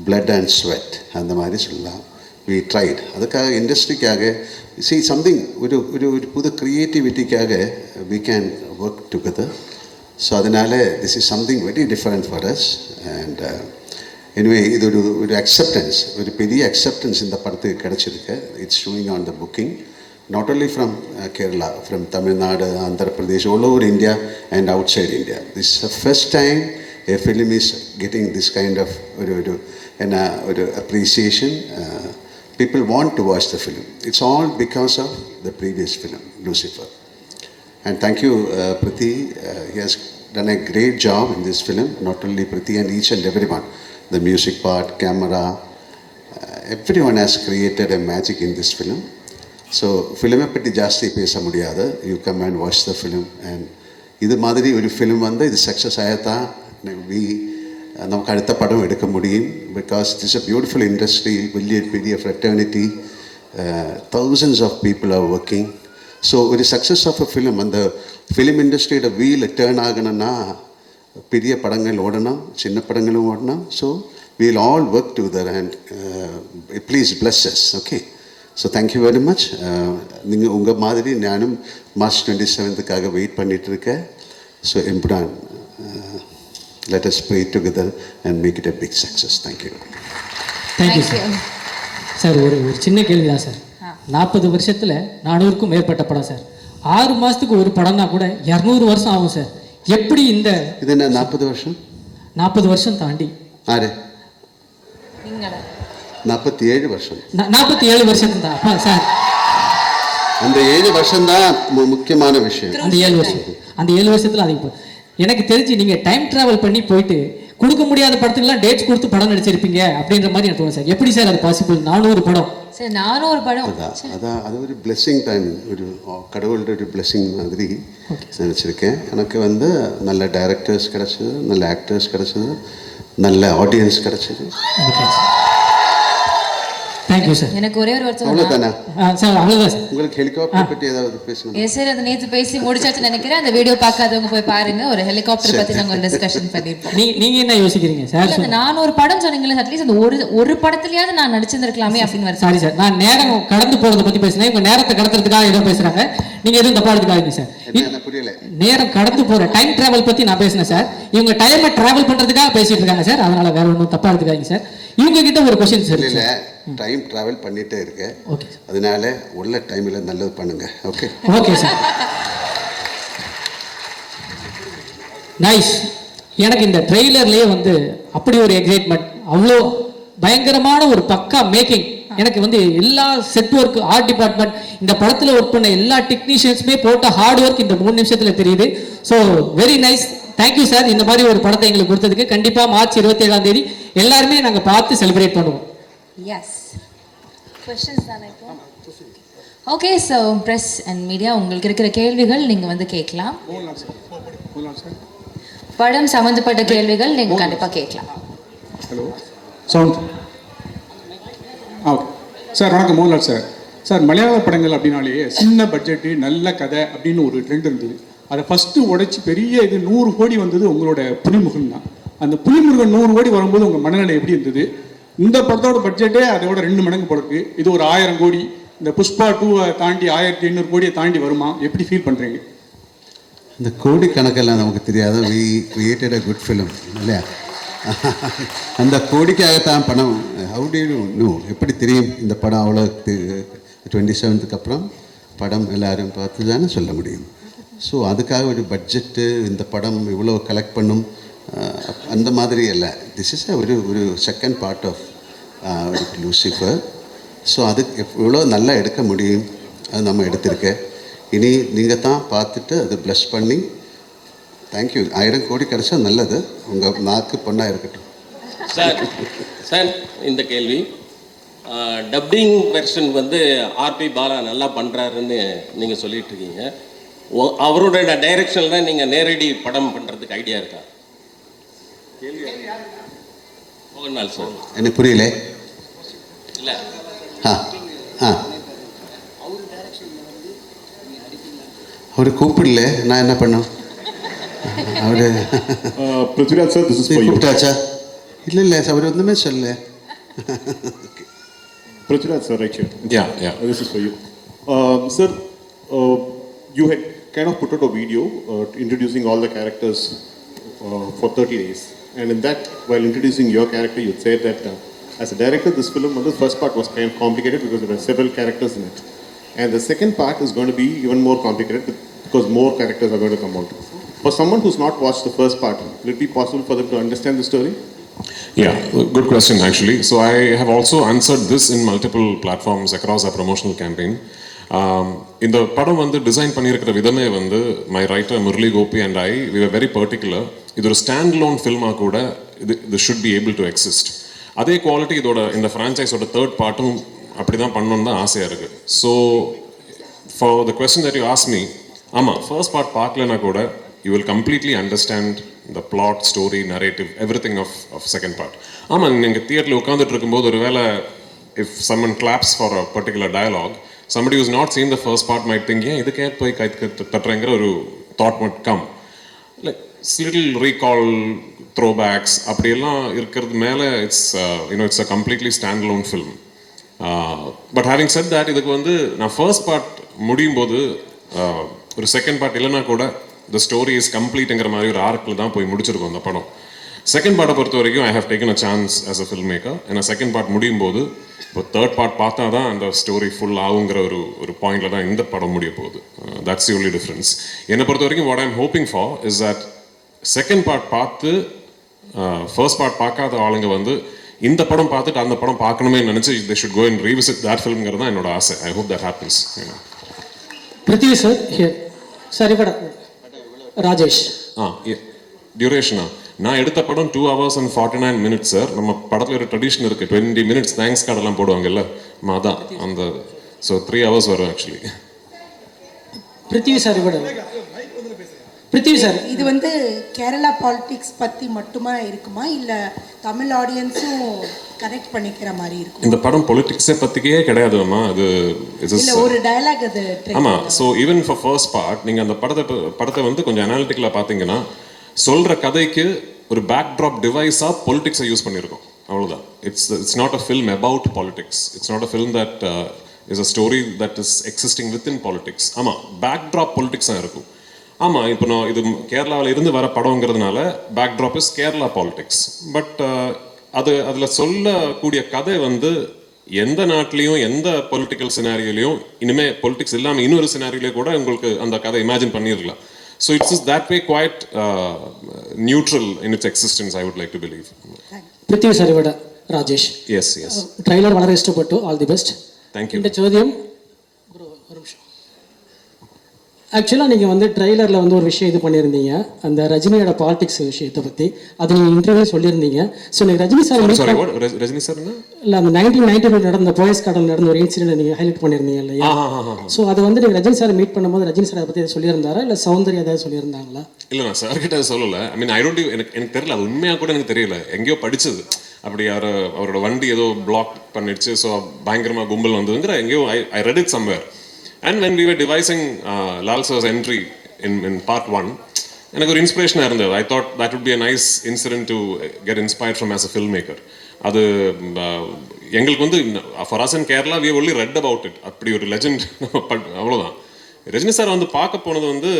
[SPEAKER 13] blood and sweat. அந்த மாதிரி சொல்லலாம். We tried. அதுக்காக இண்டஸ்ட்ரிக்காக see something, ஒரு புது க்ரியேட்டிவிட்டிக்காக we can work together. So அதனால் this is something very different for us. And anyway, இது ஒரு acceptance, ஒரு பெரிய அக்செப்டன்ஸ் இந்த படத்துக்கு கிடச்சிருக்கு. It's showing on the booking, not only from Kerala, from Tamil Nadu, Andhra Pradesh, all over India and outside India. This is the first time a film is getting this kind of appreciation. people want to watch the film. It's all because of the previous film, Lucifer. And thank you, Priti. He has done a great job in this film. Not only Priti and each and everyone. The music part, camera, everyone has created a magic in this film. So, film பற்றி ஜாஸ்தி பேச முடியாது. You come and watch the film. And இது மாதிரி ஒரு film வந்து இது success ஆகத்தான் நமக்கு அடுத்த படம் எடுக்க முடியும். Because it is a beautiful industry, பெரிய fraternity, thousands of people are working. So ஒரு சக்ஸஸ் ஆஃப் அ ஃபிலிம், அந்த ஃபிலிம் இண்டஸ்ட்ரியோட வீல் டேர்ன் ஆகணும்னா பெரிய படங்கள் ஓடணும், சின்ன படங்களும் ஓடணும். So we'll all work together and please bless us. Okay. So thank you very much. நீங்கள் உங்கள் மாதிரி நானும் மார்ச் 27th வெயிட் பண்ணிகிட்டு இருக்கேன். So Empuraan, let us pray together and make it a big success. Thank you.
[SPEAKER 6] Thank you sir. Sir ஒரு சின்ன கேள்வி தான் சார். 40 வருஷத்தில் 400க்கும் மேற்பட்ட படம் சார். 6 மாதத்துக்கு ஒரு படம்னா கூட 200 வருஷம் ஆகும் சார். எப்படி இந்த
[SPEAKER 13] இது என்ன 40 வருஷம்?
[SPEAKER 6] 40 வருஷம் தாண்டி
[SPEAKER 13] 47 வருஷம்.
[SPEAKER 6] 47 வருஷம் தான் சார்.
[SPEAKER 13] அந்த 7 வருஷம் தான் முக்கியமான விஷயம்.
[SPEAKER 6] அந்த 7 வருஷத்தில் அது எனக்கு தெரிஞ்சு நீங்கள் டைம் ட்ராவல் பண்ணி போயிட்டு கொடுக்க முடியாத படத்துக்குலாம் டேட்ஸ் கொடுத்து படம் நடிச்சிருப்பீங்க அப்படின்ற மாதிரி எனக்கு தோணும் சார். எப்படி சார் அது பாசிபிள்? 400 படம்
[SPEAKER 4] சார், 400 படம்.
[SPEAKER 13] அதான் அது ஒரு பிளெஸ்ஸிங் தான், ஒரு கடவுளோட ஒரு பிளெஸ்ஸிங் மாதிரி நினச்சிருக்கேன். எனக்கு வந்து நல்ல டைரக்டர்ஸ் கிடச்சிது, நல்ல ஆக்டர்ஸ் கிடச்சிது, நல்ல ஆடியன்ஸ் கிடச்சிது.
[SPEAKER 6] Thank you sir.
[SPEAKER 4] எனக்கு ஒரே ஒரு வருஷம்
[SPEAKER 13] அவ்வளோதானே
[SPEAKER 6] சார்? அவ்வளோதான் சார்.
[SPEAKER 13] உங்களுக்கு ஹெலிகாப்டர் பற்றி ஏதாவது பேசணும்?
[SPEAKER 4] எஸ் சார், அது நேற்று பேசி முடிச்சாச்சுன்னு நினைக்கிறேன். அந்த வீடியோ பார்க்காதவங்க போய் பாருங்க. ஒரு ஹெலிகாப்டர் பற்றி நாங்கள் டிஸ்கஷன் பண்ணியிருப்போம்.
[SPEAKER 6] நீங்கள் என்ன யோசிக்கிறீங்க சார்?
[SPEAKER 4] அந்த 400 படம் சொன்னீங்களே, அட்லீஸ்ட் அந்த ஒரு படத்துலயாவது நான் நடிச்சிருந்திருக்கலாமே அப்படின்னு வருது.
[SPEAKER 6] சாரி சார், நான் நேரம் கடந்து போகிறத பற்றி பேசுனேன். இவங்க நேரத்தை கடத்துறதுக்காக ஏதோ பேசுகிறாங்க. நீங்கள் எதுவும் தப்பா எடுத்துக்காதீங்க சார்.
[SPEAKER 13] புரியல.
[SPEAKER 6] நேரம் கடந்து போகிற டைம் டிராவல் பற்றி நான் பேசினேன் சார். இவங்க டைமை டிராவல் பண்ணுறதுக்காக பேசிட்டு இருக்காங்க சார். அதனால வேற ஒன்றும் தப்பா எடுத்துக்காதீங்க சார். இவங்க கிட்ட ஒரு கொஸ்டின் சார்.
[SPEAKER 13] இல்லை, டைம் ட்ராவல் பண்ணிகிட்டே இருக்கேன். ஓகே, அதனால உள்ள டைமில் நல்லது பண்ணுங்க. Okay
[SPEAKER 6] okay sir. நைஸ். எனக்கு இந்த ட்ரெய்லர்லேயே வந்து அப்படி ஒரு எக்ஸைட்மெண்ட், அவ்வளோ பயங்கரமான ஒரு பக்கா மேக்கிங். எனக்கு வந்து எல்லா செட் ஒர்க், ஆர்ட் டிபார்ட்மெண்ட், இந்த படத்தில் ஒர்க் பண்ண எல்லா டெக்னீஷியன்ஸுமே போட்ட ஹார்ட் ஒர்க் இந்த 3 நிமிஷத்தில் தெரியுது. So very nice. Thank you sir. இந்த மாதிரி ஒரு படத்தை எங்களுக்கு கொடுத்ததுக்கு. கண்டிப்பாக மார்ச் 27ஆம் தேதி எல்லாருமே நாங்கள் பார்த்து செலிப்ரேட் பண்ணுவோம்.
[SPEAKER 4] எஸ், क्वेश्चंस தானே இப்போ? Okay, so press and media, உங்களுக்கு இருக்கிற கேள்விகள் நீங்கள் வந்து கேட்கலாம். படம் சம்மந்தப்பட்ட கேள்விகள் நீங்கள் கண்டிப்பாக கேட்கலாம்.
[SPEAKER 14] Hello, sound. ஓகே சார், வணக்கம். மோகன்லால் சார். சார், மலையாள படங்கள் அப்படின்னாலே சின்ன பட்ஜெட்டு நல்ல கதை அப்படின்னு ஒரு ட்ரெண்ட் இருந்தது. அதை ஃபஸ்ட்டு உடைச்சி பெரிய இது 100 கோடி வந்தது உங்களோட புலிமுருகன் தான். அந்த புலிமுருகன் 100 கோடி வரும்போது உங்கள் மனநிலை எப்படி இருந்தது? இந்த படத்தோட பட்ஜெட்டே அதோட 2 மடங்கு போடுறது. இது ஒரு 1000 கோடி, இந்த புஷ்பா 2 தாண்டி 1500 கோடியை தாண்டி வருமா? எப்படி ஃபீல் பண்ணுறீங்க?
[SPEAKER 13] இந்த கோடி கணக்கெல்லாம் நமக்கு தெரியாத. We created a good film இல்லையா? அந்த கோடிக்காகத்தான் படம். How do you know? எப்படி தெரியும் இந்த படம் அவ்வளோ 27th அப்புறம் படம் எல்லாரும் பார்த்து தானே சொல்ல முடியும். ஸோ அதுக்காக ஒரு பட்ஜெட்டு, இந்த படம் இவ்வளோ கலெக்ட் பண்ணும் அந்த மாதிரி இல்லை. திஸ் இஸ் ஒரு second part of Lucifer. So அது எவ்வளோ நல்லா எடுக்க முடியும் அது நம்ம எடுத்திருக்கேன். இனி நீங்கள் தான் பார்த்துட்டு அதை ப்ளஸ் பண்ணி தேங்க்யூ. 1000 கோடி கிடச்சா நல்லது. உங்கள் நாக்கு பொண்ணாக இருக்கட்டும்.
[SPEAKER 15] சார், இந்த கேள்வி டப்பிங் வெர்ஷன் வந்து ஆர்பி பாலா நல்லா பண்ணுறாருன்னு நீங்கள் சொல்லிட்டு இருக்கீங்க. அவரோட டைரக்ஷனில் நீங்கள் நேரடி படம் பண்ணுறதுக்கு ஐடியா இருக்கா? மோகன்லால் சார்.
[SPEAKER 13] எனக்கு புரியல.
[SPEAKER 15] இல்லை,
[SPEAKER 13] அவர் கூப்பிடல, நான் என்ன பண்ணோம்? அவர்
[SPEAKER 16] Prithviraj sir, this is for you.
[SPEAKER 13] கூப்பிட்டாச்சா? இல்லை அவர் ஒன்றுமே சொல்லல.
[SPEAKER 16] Prithviraj sir, right here.
[SPEAKER 15] Yeah.
[SPEAKER 16] This is for you. Sir, you had kind of put out a video introducing all the characters for 30 days. And in that, while introducing your character, you said that as a director, this film, the first part was kind of complicated because there were several characters in it. And the second part is going to be even more complicated because more characters are going to come out. For someone who's not watched the first part, will it be possible for them to understand the story?
[SPEAKER 5] Yeah, good question actually. So I have also answered this in multiple platforms across our promotional campaign. இந்த படம் வந்து design பண்ணியிருக்கிற விதமே வந்து my writer Murali Gopy and I we are very particular. இது ஒரு standalone ஃபில்மாக கூட இது should be able to exist. அதே குவாலிட்டி இதோட இந்த ஃப்ரான்ச்சைஸோட தேர்ட் பார்ட்டும் அப்படி தான் பண்ணணும்னு தான் ஆசையாக இருக்குது. So for the question that you ask me, ஆமாம் ஃபர்ஸ்ட் பார்ட் பார்க்கலனா கூட you will completely understand the plot, story, narrative, everything of second part. ஆமாம், நீங்கள் தியேட்டரில் உட்காந்துட்டு இருக்கும்போது ஒரு வேளை if someone claps for a particular dialogue, somebody who's not seen the first part might think, ஏன் இதுக்கே போய் கை தட்டுறங்கிற ஒரு thought might come. Like little recall, throwbacks அப்படியெல்லாம் இருக்கிறது மேலே it's a completely standalone film. But having said that, இதுக்கு வந்து நான் ஃபர்ஸ்ட் பார்ட் முடியும் போது ஒரு செகண்ட் பார்ட் இல்லைன்னா கூட the story is completeங்கிற மாதிரி ஒரு ஆர்க்கில் தான் போய் முடிச்சிருக்கோம் அந்த படம். செகண்ட் பார்ட்டை பொறுத்த வரைக்கும் I have taken a chance as a filmmaker. ஏன்னா செகண்ட் பார்ட் முடியும் போது இப்போ தேர்ட் பார்ட் பார்த்தா தான் அந்த ஸ்டோரி ஃபுல் ஆகுங்கிற ஒரு பாயிண்டில் தான் இந்த படம் முடிய போகுது. That's the only difference. என்னை பொறுத்த வரைக்கும் what I am hoping for is that second part பார்த்து ஃபர்ஸ்ட் பார்ட் பார்க்காத ஆளுங்க வந்து இந்த படம் பார்த்துட்டு அந்த படம் பார்க்கணுமே நினச்சி they should go and revisit that ஃபில்ம்ங்கிறது தான் என்னோட ஆசை. I hope that happens.
[SPEAKER 6] Prithvi sir here. Sir இப்ப ராஜேஷ்.
[SPEAKER 5] டியூரேஷனா நான் எடுத்த படம் 2 hours and 49 minutes சார். நம்ம படத்தில் ஒரு ட்ரெடிஷன் இருக்குது, 20 minutes தேங்க்ஸ் கார்டெல்லாம் போடுவாங்கல்ல, அதான் அந்த. ஸோ 3 hours வரும் ஆக்சுவலி.
[SPEAKER 6] பிருத்திவி சார் இப்ப பிருத்திவி சார்,
[SPEAKER 17] இது வந்து கேரளா பாலிடிக்ஸ் பற்றி மட்டுமா இருக்குமா இல்லை தமிழ் ஆடியன்ஸும் கனெக்ட் பண்ணிக்கிற மாதிரி இருக்கும்?
[SPEAKER 5] இந்த படம் பொலிட்டிக்ஸே பற்றிக்கே கிடையாதுமா. அது
[SPEAKER 17] இல்லை ஒரு டயலாக் அது.
[SPEAKER 5] ஆமாம். So even for first part நீங்கள் அந்த படத்தை வந்து கொஞ்சம் அனாலிட்டிக்கலாக பார்த்தீங்கன்னா சொல்கிற கதைக்கு ஒரு பேக் ட்ராப் டிவைஸாக பொலிட்டிக்ஸை யூஸ் பண்ணியிருக்கோம், அவ்வளோதான். It's not a film about politics. It's not a film that is a story that is existing within politics. ஆமாம், பேக் ட்ராப் பொலிட்டிக்ஸாக இருக்கும். ஆமாம், இப்போ நான் இது கேரளாவில் இருந்து வர படங்கிறதுனால backdrop is Kerala politics. But அதில் சொல்லக்கூடிய கதை வந்து எந்த நாட்டிலையும் எந்த பொலிட்டிக்கல் சினாரியோலையும் இனிமேல் பொலிட்டிக்ஸ் இல்லாமல் இன்னொரு சினாரியோலையும் கூட உங்களுக்கு அந்த கதை இமேஜின் பண்ணிடலாம். So it's is that way quite neutral in its existence, I would like to believe.
[SPEAKER 6] Prithvi sir இவட ராஜேஷ்.
[SPEAKER 5] Yes yes.
[SPEAKER 6] ட்ரைலர் വളരെ ഇഷ്ടപ്പെട്ടു. All the best.
[SPEAKER 5] தேங்க்யூ.
[SPEAKER 6] இந்த ചോദ്യം ஒரு நிமிஷம். ஆக்சுவலாக நீங்கள் வந்து ட்ரெய்லரில் வந்து ஒரு விஷயம் இது பண்ணியிருந்தீங்க, அந்த ரஜினியோட பாலிடிக்ஸ் விஷயத்தை பற்றி. அது நீங்கள் இன்டர்வியூ சொல்லியிருந்தீங்க. ஸோ நீங்கள் ரஜினி சார்
[SPEAKER 5] ரஜினி சார்
[SPEAKER 6] இல்லை அந்த 1992 நடந்த போயஸ் கார்டில் நடந்த ஒரு இன்சிடென்ட் நீங்கள் ஹைலைட் பண்ணியிருந்தீங்க இல்லையா? ஸோ அது வந்து நீங்கள் ரஜினி சார் மீட் பண்ணும்போது ரஜினி சார் அதை பற்றி சொல்லியிருந்தாரா இல்லை சௌந்தர்யா ஏதாவது சொல்லியிருந்தாங்களா?
[SPEAKER 5] இல்லை, நான் சார்கிட்ட சொல்லலை. ஐ மீன் ஐ டோன்ட் எனக்கு தெரியல, அது உண்மையாக கூட எனக்கு தெரியல. எங்கேயோ படித்தது அப்படி அவரோட வண்டி ஏதோ பிளாக் பண்ணிடுச்சு, ஸோ பயங்கரமாக கும்பல் வந்ததுங்கிற எங்கேயோ I read it somewhere. And when we were devising Lal Sir's entry in part 1, எனக்கு ஒரு இன்ஸ்பிரேஷனாக இருந்தது. I thought that would be a nice incident to get inspired from as a filmmaker. அது எங்களுக்கு வந்து for us in Kerala we have only read about it. அப்படி ஒரு legend அவ்வளோதான். ரஜினி சார் வந்து பார்க்க போனது வந்து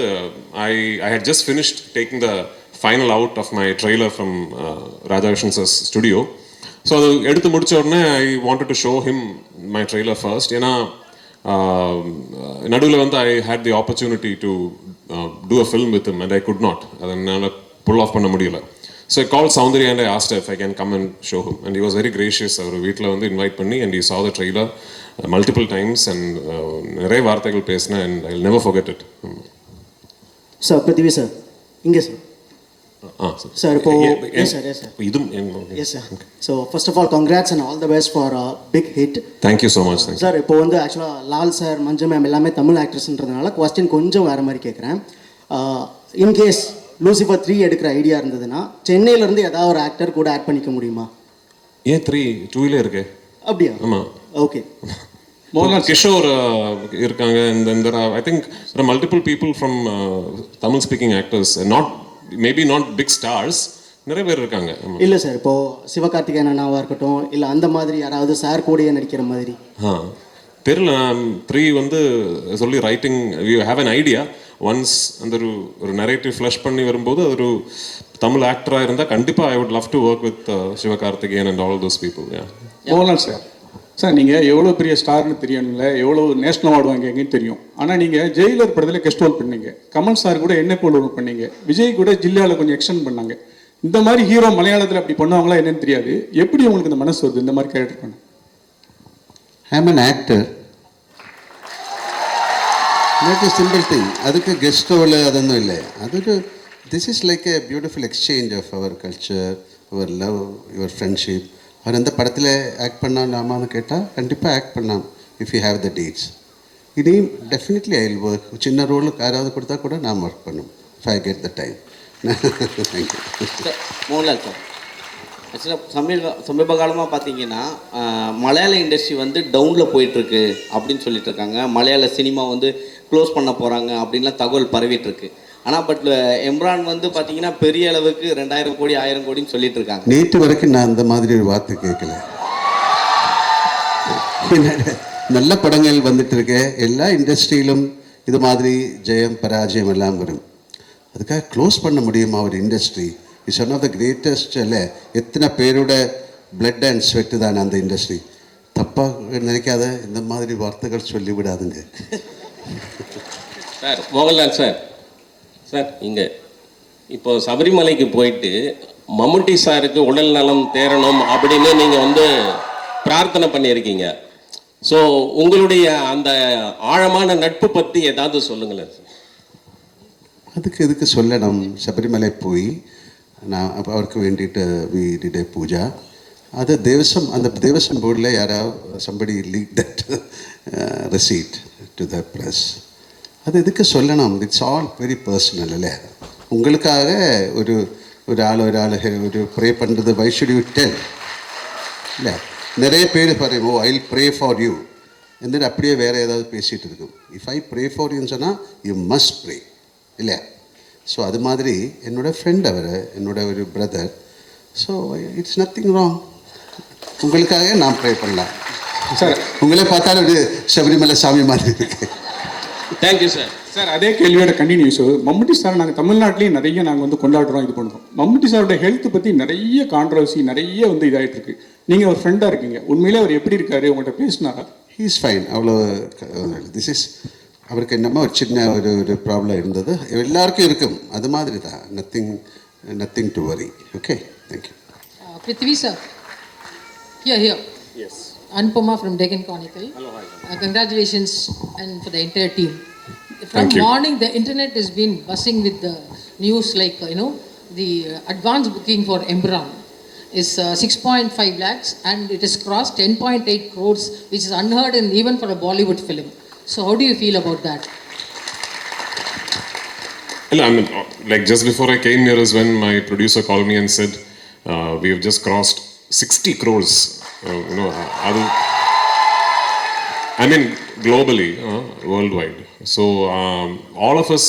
[SPEAKER 5] I had just finished taking the final out of my trailer from Raja Vishan sir's studio. So அது எடுத்து முடித்த உடனே I wanted to show him my trailer first. ஏன்னா நடுவில் வந்து I had the opportunity to do a film with him and I could not, அதை என்னால் pull off பண்ண முடியல. So I call Soundarya and I asked if I can come and show him and he was very gracious. அவர் வீட்டில் வந்து invite பண்ணி and he saw the trailer multiple times and நிறைய வார்த்தைகள் பேசினேன் and I'll never forget it.
[SPEAKER 18] Sir Prithvi sir இங்கே சார். Sir இப்போ yes sir so first of all congrats and all the best for big hit.
[SPEAKER 5] Thank you so much.
[SPEAKER 18] Sir இப்போ வந்து ஆக்சுவலாக Lal sir, மஞ்சு ma'am எல்லாமே தமிழ் ஆக்ட்ரஸ்ன்றதுனால கொஸ்டின் கொஞ்சம் வேறு மாதிரி கேட்குறேன். இன்கேஸ் லூசிஃபர் 3 எடுக்கிற ஐடியா இருந்ததுன்னா சென்னையிலேருந்து ஏதாவது ஒரு ஆக்டர் கூட ஆட் பண்ணிக்க முடியுமா?
[SPEAKER 5] ஏன் 2 இருக்கு?
[SPEAKER 18] அப்படியா?
[SPEAKER 5] ஆமாம்.
[SPEAKER 18] ஓகே.
[SPEAKER 5] கிஷோர் இருக்காங்க. I think there are multiple people from Tamil speaking actors, maybe not big stars, நிறைய பேர் இருக்காங்க.
[SPEAKER 18] இல்லை சார், இப்போ சிவகார்த்திகேயன் அண்ணாவாக இருக்கட்டும், இல்லை அந்த மாதிரி யாராவது சார் கூடயே நடிக்கிற மாதிரி.
[SPEAKER 5] தெரியல. 3 வந்து சொல்லி writing we have an idea. Once அந்த ஒரு நரேட்டிவ் ஃப்ளஷ் பண்ணி வரும்போது அது ஒரு தமிழ் ஆக்டராக இருந்தால் கண்டிப்பாக I would love to work with Sivakarthikeyan and all those people.
[SPEAKER 14] Mohanlal sir, sir நீங்கள் எவ்வளோ பெரிய ஸ்டார்னு தெரியணும்ல, எவ்வளோ நேஷனல் அவார்டு வாங்கிங்கன்னு தெரியும். ஆனால் நீங்கள் ஜெயிலர் படத்தில் கெஸ்ட் ரோல் பண்ணீங்க. கமல் சார் கூட என்ன போல் ரோல் பண்ணீங்க. விஜய் கூட ஜில்லாவில் கொஞ்சம் எக்ஸ்டெண்ட் பண்ணாங்க. இந்த மாதிரி ஹீரோ மலையாளத்தில் அப்படி பண்ணுவாங்களா என்னன்னு தெரியாது. எப்படி உங்களுக்கு இந்த மனசு வருது இந்த மாதிரி கேரக்டர் பண்ண?
[SPEAKER 13] I am an actor. Not a simple thing. அதுக்கு கெஸ்ட் ரோல் அதொന്നും இல்லை. அതൊരു this is like a beautiful exchange of our culture, your love, your friendship. அவர் அந்த படத்தில் ஆக்ட் பண்ணலாமான்னு கேட்டால் கண்டிப்பாக ஆக்ட் பண்ணலாம் if you have the dates. இனியும் டெஃபினெட்லி ஐ வில் ஒர்க். சின்ன ரோலுக்கு யாராவது கொடுத்தா கூட நான் ஒர்க் பண்ணும் if I get the time. Thank you.
[SPEAKER 19] Mohanlal sir, ஆக்சுவலாக சமீப காலமாக பார்த்தீங்கன்னா மலையாள இண்டஸ்ட்ரி வந்து டவுனில் போயிட்டுருக்கு அப்படின்னு சொல்லிட்டு இருக்காங்க. மலையாள சினிமா வந்து க்ளோஸ் பண்ண போகிறாங்க அப்படின்லாம் தகவல் பரவிட்டுருக்கு. ஆனால் பட் எம்ரான் வந்து பார்த்தீங்கன்னா பெரிய அளவுக்கு 2000 கோடி 1000 கோடின்னு சொல்லிட்டு இருக்காங்க.
[SPEAKER 13] நேற்று வரைக்கும் நான் அந்த மாதிரி ஒரு வார்த்தை கேட்கல. நல்ல படங்கள் வந்துட்டு இருக்கு. எல்லா இண்டஸ்ட்ரியிலும் இது மாதிரி ஜெயம் பராஜயம் எல்லாம் வரும். அதுக்காக க்ளோஸ் பண்ண முடியுமா ஒரு industry? It's one of the greatest. இல்லை, எத்தனை பேரோட பிளட் அண்ட் ஸ்வெட்டு தான் அந்த இண்டஸ்ட்ரி. தப்பாக நினைக்காத, இந்த மாதிரி வார்த்தைகள் சொல்லிவிடாதுங்க.
[SPEAKER 15] சார் மோகன்லால் சார், சார் இங்கே இப்போ சபரிமலைக்கு போயிட்டு மம்முட்டி சாருக்கு உடல் நலம் தேரணும் அப்படின்னு நீங்கள் வந்து பிரார்த்தனை பண்ணியிருக்கீங்க. ஸோ உங்களுடைய அந்த ஆழமான நட்பு பற்றி ஏதாவது சொல்லுங்களேன் சார்.
[SPEAKER 13] அதுக்கு எதுக்கு சொல்லணும்? சபரிமலை போய் நான் அவருக்கு வேண்டிட்டு வி டிட் எ பூஜா. அது தேவசம், அந்த தேவசம் போர்டில் யாராவது somebody leak that receipt to the press. அது எதுக்கு சொல்லணும்? It's all very personal. இல்லை, உங்களுக்காக ஒரு ஆள் ஒரு ப்ரே பண்ணுறது வை ஷுட் யூ டெல்? இல்லை, நிறைய பேர் பாருங்க, oh I will pray for you എന്നിട്ട് அப்படியே வேறு ஏதாவது பேசிகிட்டு இருக்கும். இஃப் ஐ ப்ரே ஃபார் யூன்னு சொன்னால் யூ மஸ்ட் ப்ரே, இல்லையா? ஸோ அது மாதிரி என்னோட ஃப்ரெண்ட் அவர், என்னோட ஒரு brother. So it's nothing wrong. உங்களுக்காக நான் ப்ரே பண்ணலாம் சார். உங்களே பார்த்தாலும் ஒரு சபரிமலை சாமி மாதிரி இருக்கு.
[SPEAKER 15] Thank you sir.
[SPEAKER 14] சார் அதே கேள்வியோட கண்டினியூஸ். மம்முட்டி சார் நாங்கள் தமிழ்நாட்டிலேயே நிறைய நாங்கள் வந்து கொண்டாடுறோம், இது பண்ணுறோம். மம்முட்டி சாரோட ஹெல்த் பற்றி நிறைய கான்ட்ரவர்சி நிறைய வந்து இதாகிட்டு இருக்கு. நீங்கள் ஒரு ஃப்ரெண்டாக இருக்கீங்க, உண்மையிலே அவர் எப்படி இருக்காரு? உங்கள்கிட்ட பேசினாரா?
[SPEAKER 13] He is fine. அவ்வளோ திஸ் இஸ் அவருக்கு என்னமோ ஒரு சின்ன ஒரு ப்ராப்ளம் இருந்தது, எல்லாருக்கும் இருக்கும், அது மாதிரி தான். Nothing to worry. Okay, thank you.
[SPEAKER 20] Prithvi sir. Here.
[SPEAKER 15] Yes.
[SPEAKER 20] Anupama from Deccan Chronicle.
[SPEAKER 15] Hello, hi.
[SPEAKER 20] Congratulations and for the entire team. From morning, the internet has been buzzing with the news like, the advance booking for Embran is 6.5 lakhs and it has crossed 10.8 crores, which is unheard in even for a Bollywood film. So how do you feel about that?
[SPEAKER 5] Well, I mean, like just before I came here is when my producer called me and said, we have just crossed 60 crores. I mean, globally, worldwide. So all of us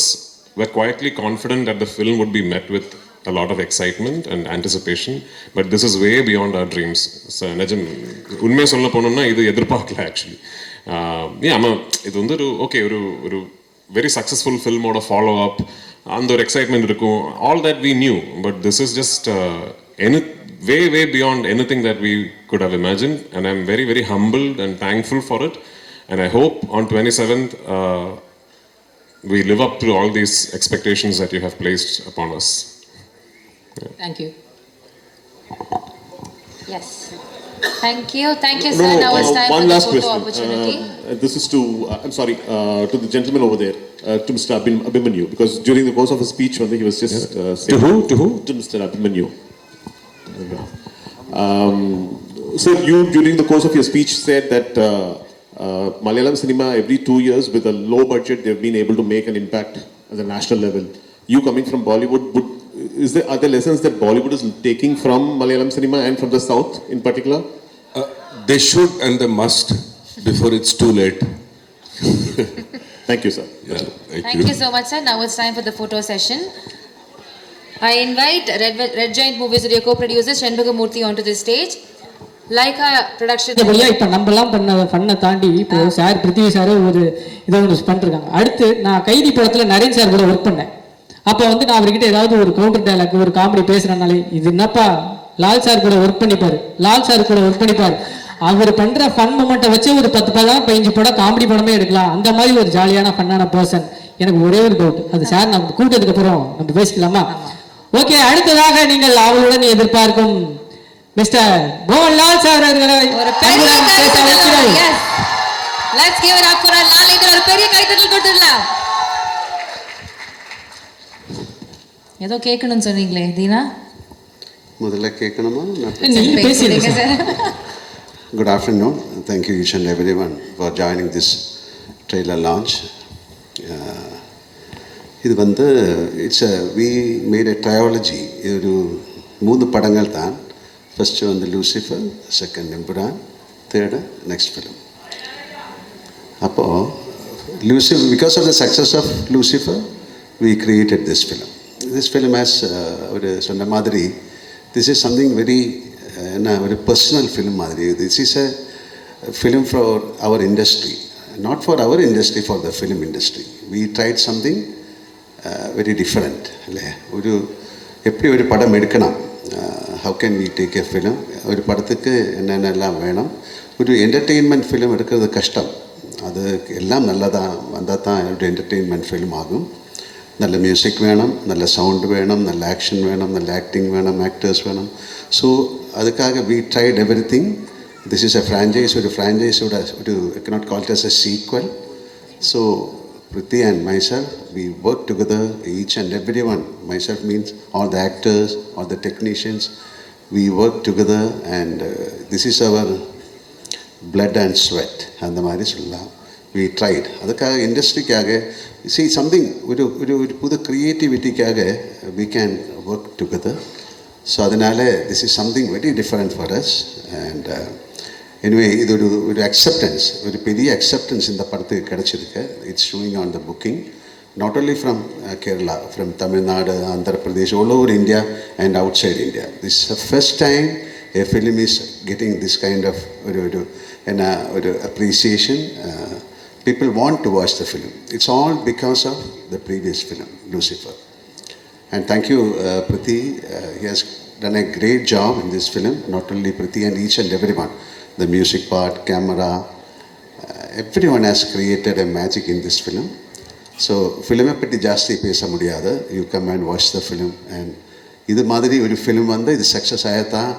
[SPEAKER 5] were quietly confident that the film would be met with a lot of excitement and anticipation, but this is way beyond our dreams. So, Najam, unmaiya solla ponumna idu edirpaakala actually. இது வந்து ஒரு very successful film oda follow up and the excitement irukum, all that we knew, but this is just way beyond anything that we could have imagined, and I'm very, very humbled and thankful for it, and I hope on 27th we live up to all these expectations that you have placed upon us. Yeah.
[SPEAKER 20] Thank you.
[SPEAKER 4] Yes. Thank you, sir. Now it's time
[SPEAKER 16] one
[SPEAKER 4] for the
[SPEAKER 16] last
[SPEAKER 4] photo
[SPEAKER 16] question.
[SPEAKER 4] opportunity.
[SPEAKER 16] This is to, I'm sorry, to the gentleman over there, to Mr. Abhimanyu, because during the course of his speech, he was just saying,
[SPEAKER 5] To who?
[SPEAKER 16] To Mr. Abhimanyu. So you, during the course of your speech, said that Malayalam cinema every 2 years with a low budget, they've been able to make an impact at the national level. You coming from Bollywood, are there lessons that Bollywood is taking from Malayalam cinema and from the South in particular?
[SPEAKER 5] They should and they must before it's too late.
[SPEAKER 16] Thank you, sir.
[SPEAKER 5] Yeah,
[SPEAKER 4] Thank you so much, sir. Now it's time for the photo session. I invite Red Giant Movies co-producer Shanmugamurthy onto the stage. Leica production.
[SPEAKER 6] இப்போ நம்மலாம் பண்ண தாண்டி இப்போ sir Prithvi sir ஒரு இதை ஒன்று பண்ணிருக்காங்க. அடுத்து நான் கைதி படத்தில் நரேன் சார் கூட ஒர்க் பண்ணேன். அப்போ வந்து நான் அவர்கிட்ட ஏதாவது ஒரு கவுண்டர் டைலாக் ஒரு காமெடி பேசுகிறனாலே இது என்னப்பா லால் சார் கூட ஒர்க் பண்ணிப்பார், அவர் பண்ணுற ஃபன் மொமெண்ட்டை வச்சு ஒரு 10 படம் 15 படம் காமெடி படமே எடுக்கலாம். அந்த மாதிரி ஒரு ஜாலியான ஃபன்னான பர்சன். எனக்கு ஒரே ஒரு டவுட், அது சார் நம்ம கூட்டத்துக்கு அப்புறம் நம்ம பேசிக்கலாமா? ஓகே, அடுத்ததாக நீங்கள் அவளுடன் எதிர்பார்க்கும் மிஸ்டர் மோகன்லால் சார் அவர்களை
[SPEAKER 4] ஒரு பெரிய கைத்தட்டல். Yes. Let's give it up for லாலிட்ட ஒரு பெரிய கைத்தட்டல் கொடுத்துடலாம். ஏதோ கேட்கணும்னு சொன்னீங்களே தீனா?
[SPEAKER 13] முதல்ல கேட்கணுமா?
[SPEAKER 6] நீங்க பேசுங்க sir.
[SPEAKER 13] Good afternoon. Thank you each and everyone for joining this trailer launch. இது வந்து we made a trilogy. இது ஒரு 3 படங்கள் தான். ஃபர்ஸ்ட் வந்து Lucifer, second Empuraan, third next film. அப்போது Lucifer, because of the success of Lucifer we created this film. This film has ஒரு சொன்ன மாதிரி this is something very என்ன ஒரு பர்சனல் ஃபிலிம் மாதிரி. This is a film for our industry, not for our industry, for the film industry. We tried something very different. இல்லை, ஒரு எப்படி ஒரு படம் எடுக்கணும், how can we take a film, ஒரு படத்துக்கு என்னென்னலாம் வேணும், ஒரு என்டர்டெயின்மெண்ட் ஃபிலிம் எடுக்கிறது கஷ்டம். அது எல்லாம் நல்லதாக வந்தால் தான் ஒரு என்டர்டெயின்மெண்ட் ஃபிலிம் ஆகும். நல்ல மியூசிக் வேணும், நல்ல சவுண்ட் வேணும், நல்ல ஆக்ஷன் வேணும், நல்ல ஆக்டிங் வேணும், ஆக்டர்ஸ் வேணும். ஸோ அதுக்காக we tried everything. This is a franchise. ஒரு ஃப்ரான்ச்சைஸோட ஒரு I cannot call it as a sequel. So Priti and myself, we work together, each and everyone. Myself means all the actors, all the technicians. We work together and this is our blood and sweat. அந்த மாதிரி சொல்லலாம். We tried. அதுக்காக இண்டஸ்ட்ரிக்காக see something ஒரு ஒரு புது க்ரியேட்டிவிட்டிக்காக we can work together. So அதனால் this is something very different for us. And anyway, இது ஒரு அக்செப்டன்ஸ், ஒரு பெரிய அக்செப்டன்ஸ் இந்த படத்துக்கு கிடச்சிருக்கு. It's showing on the booking, not only from Kerala, from Tamil Nadu, Andhra Pradesh, all over India and outside India. This is the first time a film is getting this kind of appreciation. People want to watch the film. It's all because of the previous film, Lucifer. And thank you, Priti. He has done a great job in this film, not only Priti and each and everyone. The music part, camera, everyone has created a magic in this film. So film பற்றி ஜாஸ்தி பேச முடியாது. You come and watch the film. And இது மாதிரி ஒரு film வந்து இது success ஆகத்தான்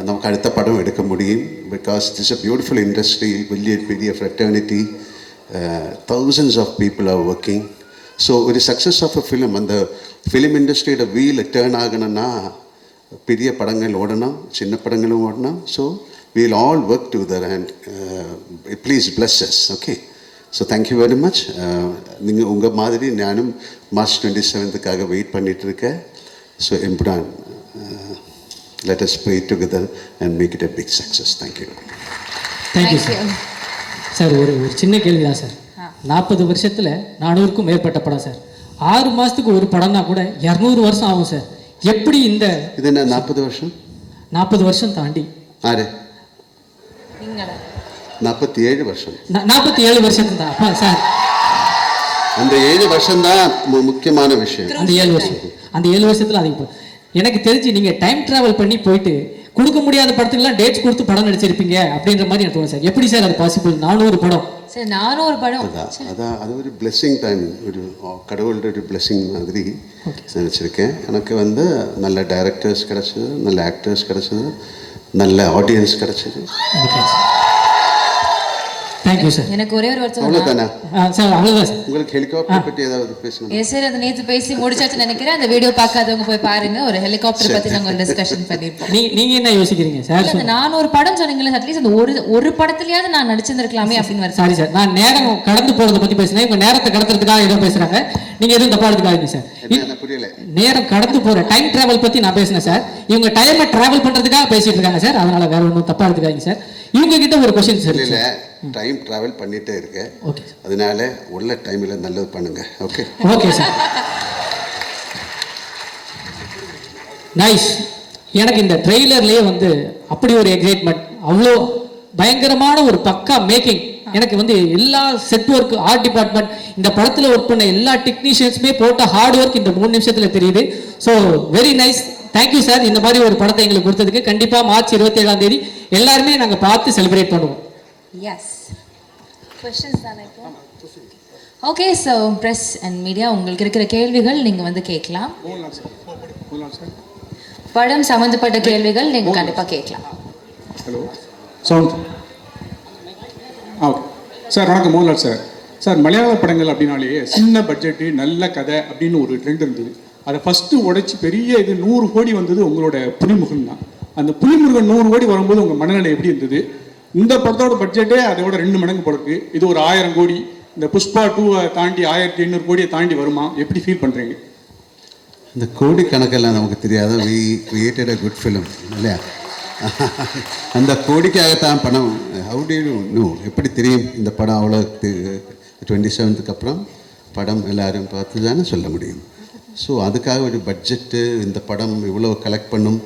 [SPEAKER 13] நமக்கு அடுத்த படம் எடுக்க முடியும். Because it is a beautiful industry, பெரிய fraternity, thousands of people are working. So ஒரு சக்ஸஸ் ஆஃப் அ ஃபிலிம், அந்த ஃபிலிம் இண்டஸ்ட்ரியோட வீல் டேர்ன் ஆகணும்னா பெரிய படங்கள் ஓடணும், சின்ன படங்களும் ஓடணும். So we'll all work together and please bless us. Okay, so thank you very much. நீங்கள் உங்கள் மாதிரி நானும் March 27th வெயிட் பண்ணிட்டு இருக்கேன். So Empuraan, let us pray together and make it a big success. Thank you.
[SPEAKER 6] Thank you sir. Sir ஒரு சின்ன கேள்வி தான் சார். 40 வருஷத்தில் 400க்கும் மேற்பட்ட படம் சார். 6 மாதத்துக்கு ஒரு படம்னா கூட 200 வருஷம் ஆகும் சார். எப்படி இந்த
[SPEAKER 13] இது என்ன 40 வருஷம்?
[SPEAKER 6] 40 வருஷம் தாண்டி
[SPEAKER 13] ஆறு 47 வருஷம்.
[SPEAKER 6] 47 வருஷம் தான் அப்பா சார்.
[SPEAKER 13] அந்த 7 வருஷம் தான் முக்கியமான விஷயம்.
[SPEAKER 6] அந்த 7 வருஷம், அந்த 7 வருஷத்தில் அது இப்போ எனக்கு தெரிஞ்சு நீங்கள் டைம் ட்ராவல் பண்ணி போயிட்டு கொடுக்க முடியாத படத்துக்குலாம் டேட்ஸ் கொடுத்து படம் நடிச்சிருப்பீங்க அப்படின்ற மாதிரி எனக்கு தோணும் சார். எப்படி சார் அது பாசிபிள்? 400 படம்
[SPEAKER 4] சார், 400 படம்.
[SPEAKER 13] அதான் அது ஒரு பிளெஸ்ஸிங் டைம், ஒரு கடவுளோட ஒரு பிளெஸ்ஸிங் மாதிரி நினச்சிருக்கேன். எனக்கு வந்து நல்ல டைரக்டர்ஸ் கிடச்சிது, நல்ல ஆக்டர்ஸ் கிடச்சிது, நல்ல ஆடியன்ஸ் கிடச்சிது.
[SPEAKER 6] Thank you sir.
[SPEAKER 4] எனக்கு ஒரே ஒரு வருஷம்
[SPEAKER 13] அவ்வளோதானே
[SPEAKER 6] சார்? அவ்வளோதான் சார்.
[SPEAKER 13] உங்களுக்கு ஹெலிகாப்டர் பற்றி ஏதாவது பேசணும்?
[SPEAKER 4] எஸ் சார், அது நேற்று பேசி முடிச்சாச்சுன்னு நினைக்கிறேன். அந்த வீடியோ பார்க்காதவங்க போய் பாருங்க. ஒரு ஹெலிகாப்டர் பற்றி நாங்கள் ஒரு டிஸ்கஷன் பண்ணியிருப்போம்.
[SPEAKER 6] நீங்க என்ன யோசிக்கிறீங்க சார்?
[SPEAKER 4] அந்த 400 படம் சொன்னீங்களே, அட்லீஸ்ட் அந்த ஒரு படத்துலயாவது நான் நடிச்சிருந்திருக்கலாமே அப்படின்னு வருது.
[SPEAKER 6] சாரி சார், நான் நேரம் கடந்து போறதை பற்றி பேசுறேன். இவங்க நேரத்தை கடத்துறதுக்காக ஏதோ பேசுறாங்க. நீங்க எதுவும் தப்பா எடுத்துக்காதீங்க சார்.
[SPEAKER 13] புரியல.
[SPEAKER 6] நேரம் கடந்து போற டைம் டிராவல் பத்தி நான் பேசினேன் சார். இவங்க டைமை டிராவல் பண்றதுக்காக பேசிட்டு இருக்காங்க சார். அதனால வேற ஒன்றும் தப்பா எடுத்துக்காதீங்க சார். இவங்க கிட்ட ஒரு கொஸ்டின் சார்.
[SPEAKER 13] இல்லை, டைம் டிராவல் பண்ணிட்டே இருக்கேன். அதனால உள்ள டைமில் நல்லது பண்ணுங்க. Okay
[SPEAKER 6] okay sir. நைஸ். எனக்கு இந்த ட்ரெய்லர்லேயே வந்து அப்படி ஒரு எக்ஸைட்மெண்ட், அவ்வளோ பயங்கரமான ஒரு பக்கா மேக்கிங். எனக்கு வந்து எல்லா செட் ஒர்க், ஆர்ட் டிபார்ட்மெண்ட், இந்த படத்தில் ஒர்க் பண்ண எல்லா டெக்னீஷியன்ஸுமே போட்ட ஹார்ட் ஒர்க் இந்த 3 நிமிஷத்தில் தெரியுது. So very nice. Thank you sir. இந்த மாதிரி ஒரு படத்தை எங்களுக்கு கொடுத்ததுக்கு. கண்டிப்பாக March 27 எல்லாருமே நாங்கள் பார்த்து செலிப்ரேட் பண்ணுவோம்.
[SPEAKER 4] எஸ். क्वेश्चंस தானே இப்போ? Okay, so press and media உங்களுக்கு இருக்கிற கேள்விகள் நீங்கள் வந்து கேட்கலாம். படம் சம்மந்தப்பட்ட கேள்விகள் நீங்கள் கண்டிப்பாக கேட்கலாம்.
[SPEAKER 14] Hello sound. ஓகே சார், வணக்கம். மோகன்லால் சார். சார், மலையாள படங்கள் அப்படின்னாலே சின்ன பட்ஜெட்டு நல்ல கதை அப்படின்னு ஒரு ட்ரெண்ட் இருந்தது. அதை ஃபஸ்ட்டு உடைச்சி பெரிய இது 100 கோடி வந்தது உங்களோட புலிமுருகன் தான். அந்த புலிமுருகன் 100 கோடி வரும்போது உங்கள் மனநிலை எப்படி இருந்தது? இந்த படத்தோட பட்ஜெட்டே அதோட 2 மடங்கு போடுறது. இது ஒரு 1000 கோடி. இந்த புஷ்பா 2 தாண்டி 1500 கோடியை தாண்டி வருமா? எப்படி ஃபீல் பண்ணுறீங்க?
[SPEAKER 13] இந்த கோடி கணக்கெல்லாம் நமக்கு தெரியாது. We created a good film இல்லையா? அந்த கோடிக்காகத்தான் படம். How do you know? எப்படி தெரியும் இந்த படம் அவ்வளோ 27க்கு அப்புறம் படம் எல்லாரும் பார்த்து தானே சொல்ல முடியும். ஸோ அதுக்காக ஒரு பட்ஜெட்டு இந்த படம் இவ்வளோ கலெக்ட் பண்ணும்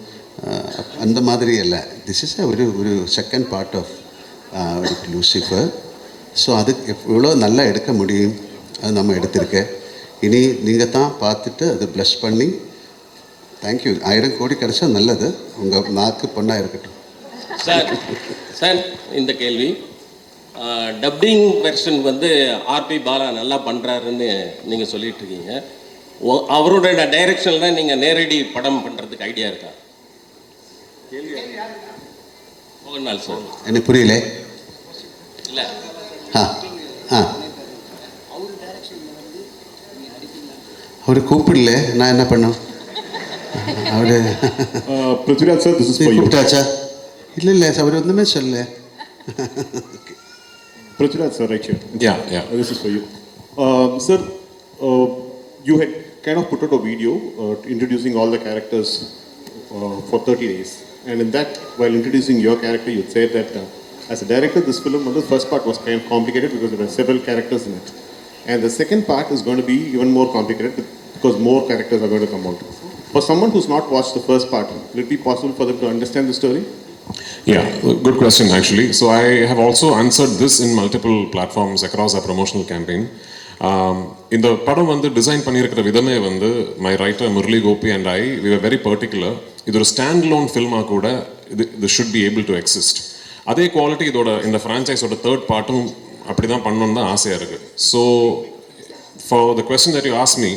[SPEAKER 13] அந்த மாதிரி இல்லை. திஸ் இஸ் ஒரு second part of Lucifer. So அதுக்கு எவ்வளோ நல்லா எடுக்க முடியும் அது நம்ம எடுத்திருக்கேன். இனி நீங்கள் தான் பார்த்துட்டு அதை ப்ளஸ் பண்ணி தேங்க்யூ. 1000 கோடி கிடச்சா நல்லது. உங்கள் நாக்கு பொண்ணாக இருக்கட்டும்.
[SPEAKER 15] சார், இந்த கேள்வி டப்பிங் வெர்ஷன் வந்து ஆர்பி பாலா நல்லா பண்ணுறாருன்னு நீங்கள் சொல்லிட்டு இருக்கீங்க. அவரோட டைரக்ஷனில் தான் நீங்கள் நேரடி படம் பண்ணுறதுக்கு ஐடியா இருக்கா? மோகன்லால் சார்.
[SPEAKER 13] எனக்கு புரியல.
[SPEAKER 15] இல்லை
[SPEAKER 13] அவரு கூப்பிடல, நான் என்ன பண்ணோம்? அவரு
[SPEAKER 16] Prithviraj sir, this is for you.
[SPEAKER 13] கூப்பிட்டாச்சா? இல்லை அவர் ஒன்றுமே சொல்லல.
[SPEAKER 16] Prithviraj sir, right here. Yeah. This is for you. Sir, you had kind of put out a video introducing all the characters for 30 days. And in that, while introducing your character, you said that as a director, this film, the first part was kind of complicated because there were several characters in it. And the second part is going to be even more complicated because more characters are going to come out. For someone who's not watched the first part, will it be possible for them to understand the story?
[SPEAKER 21] Yeah, good question actually. So I have also answered this in multiple platforms across our promotional campaign. இந்த படம் வந்து design பண்ணியிருக்கிற விதமே வந்து my writer Murali Gopy and I we are very particular. இது ஒரு standalone ஃபில்மாக கூட இது should be able to exist. அதே குவாலிட்டி இதோட இந்த ஃப்ரான்ச்சைஸோட தேர்ட் பார்ட்டும் அப்படி தான் பண்ணணும்னு தான் ஆசையாக இருக்குது. So for the question that you ask me,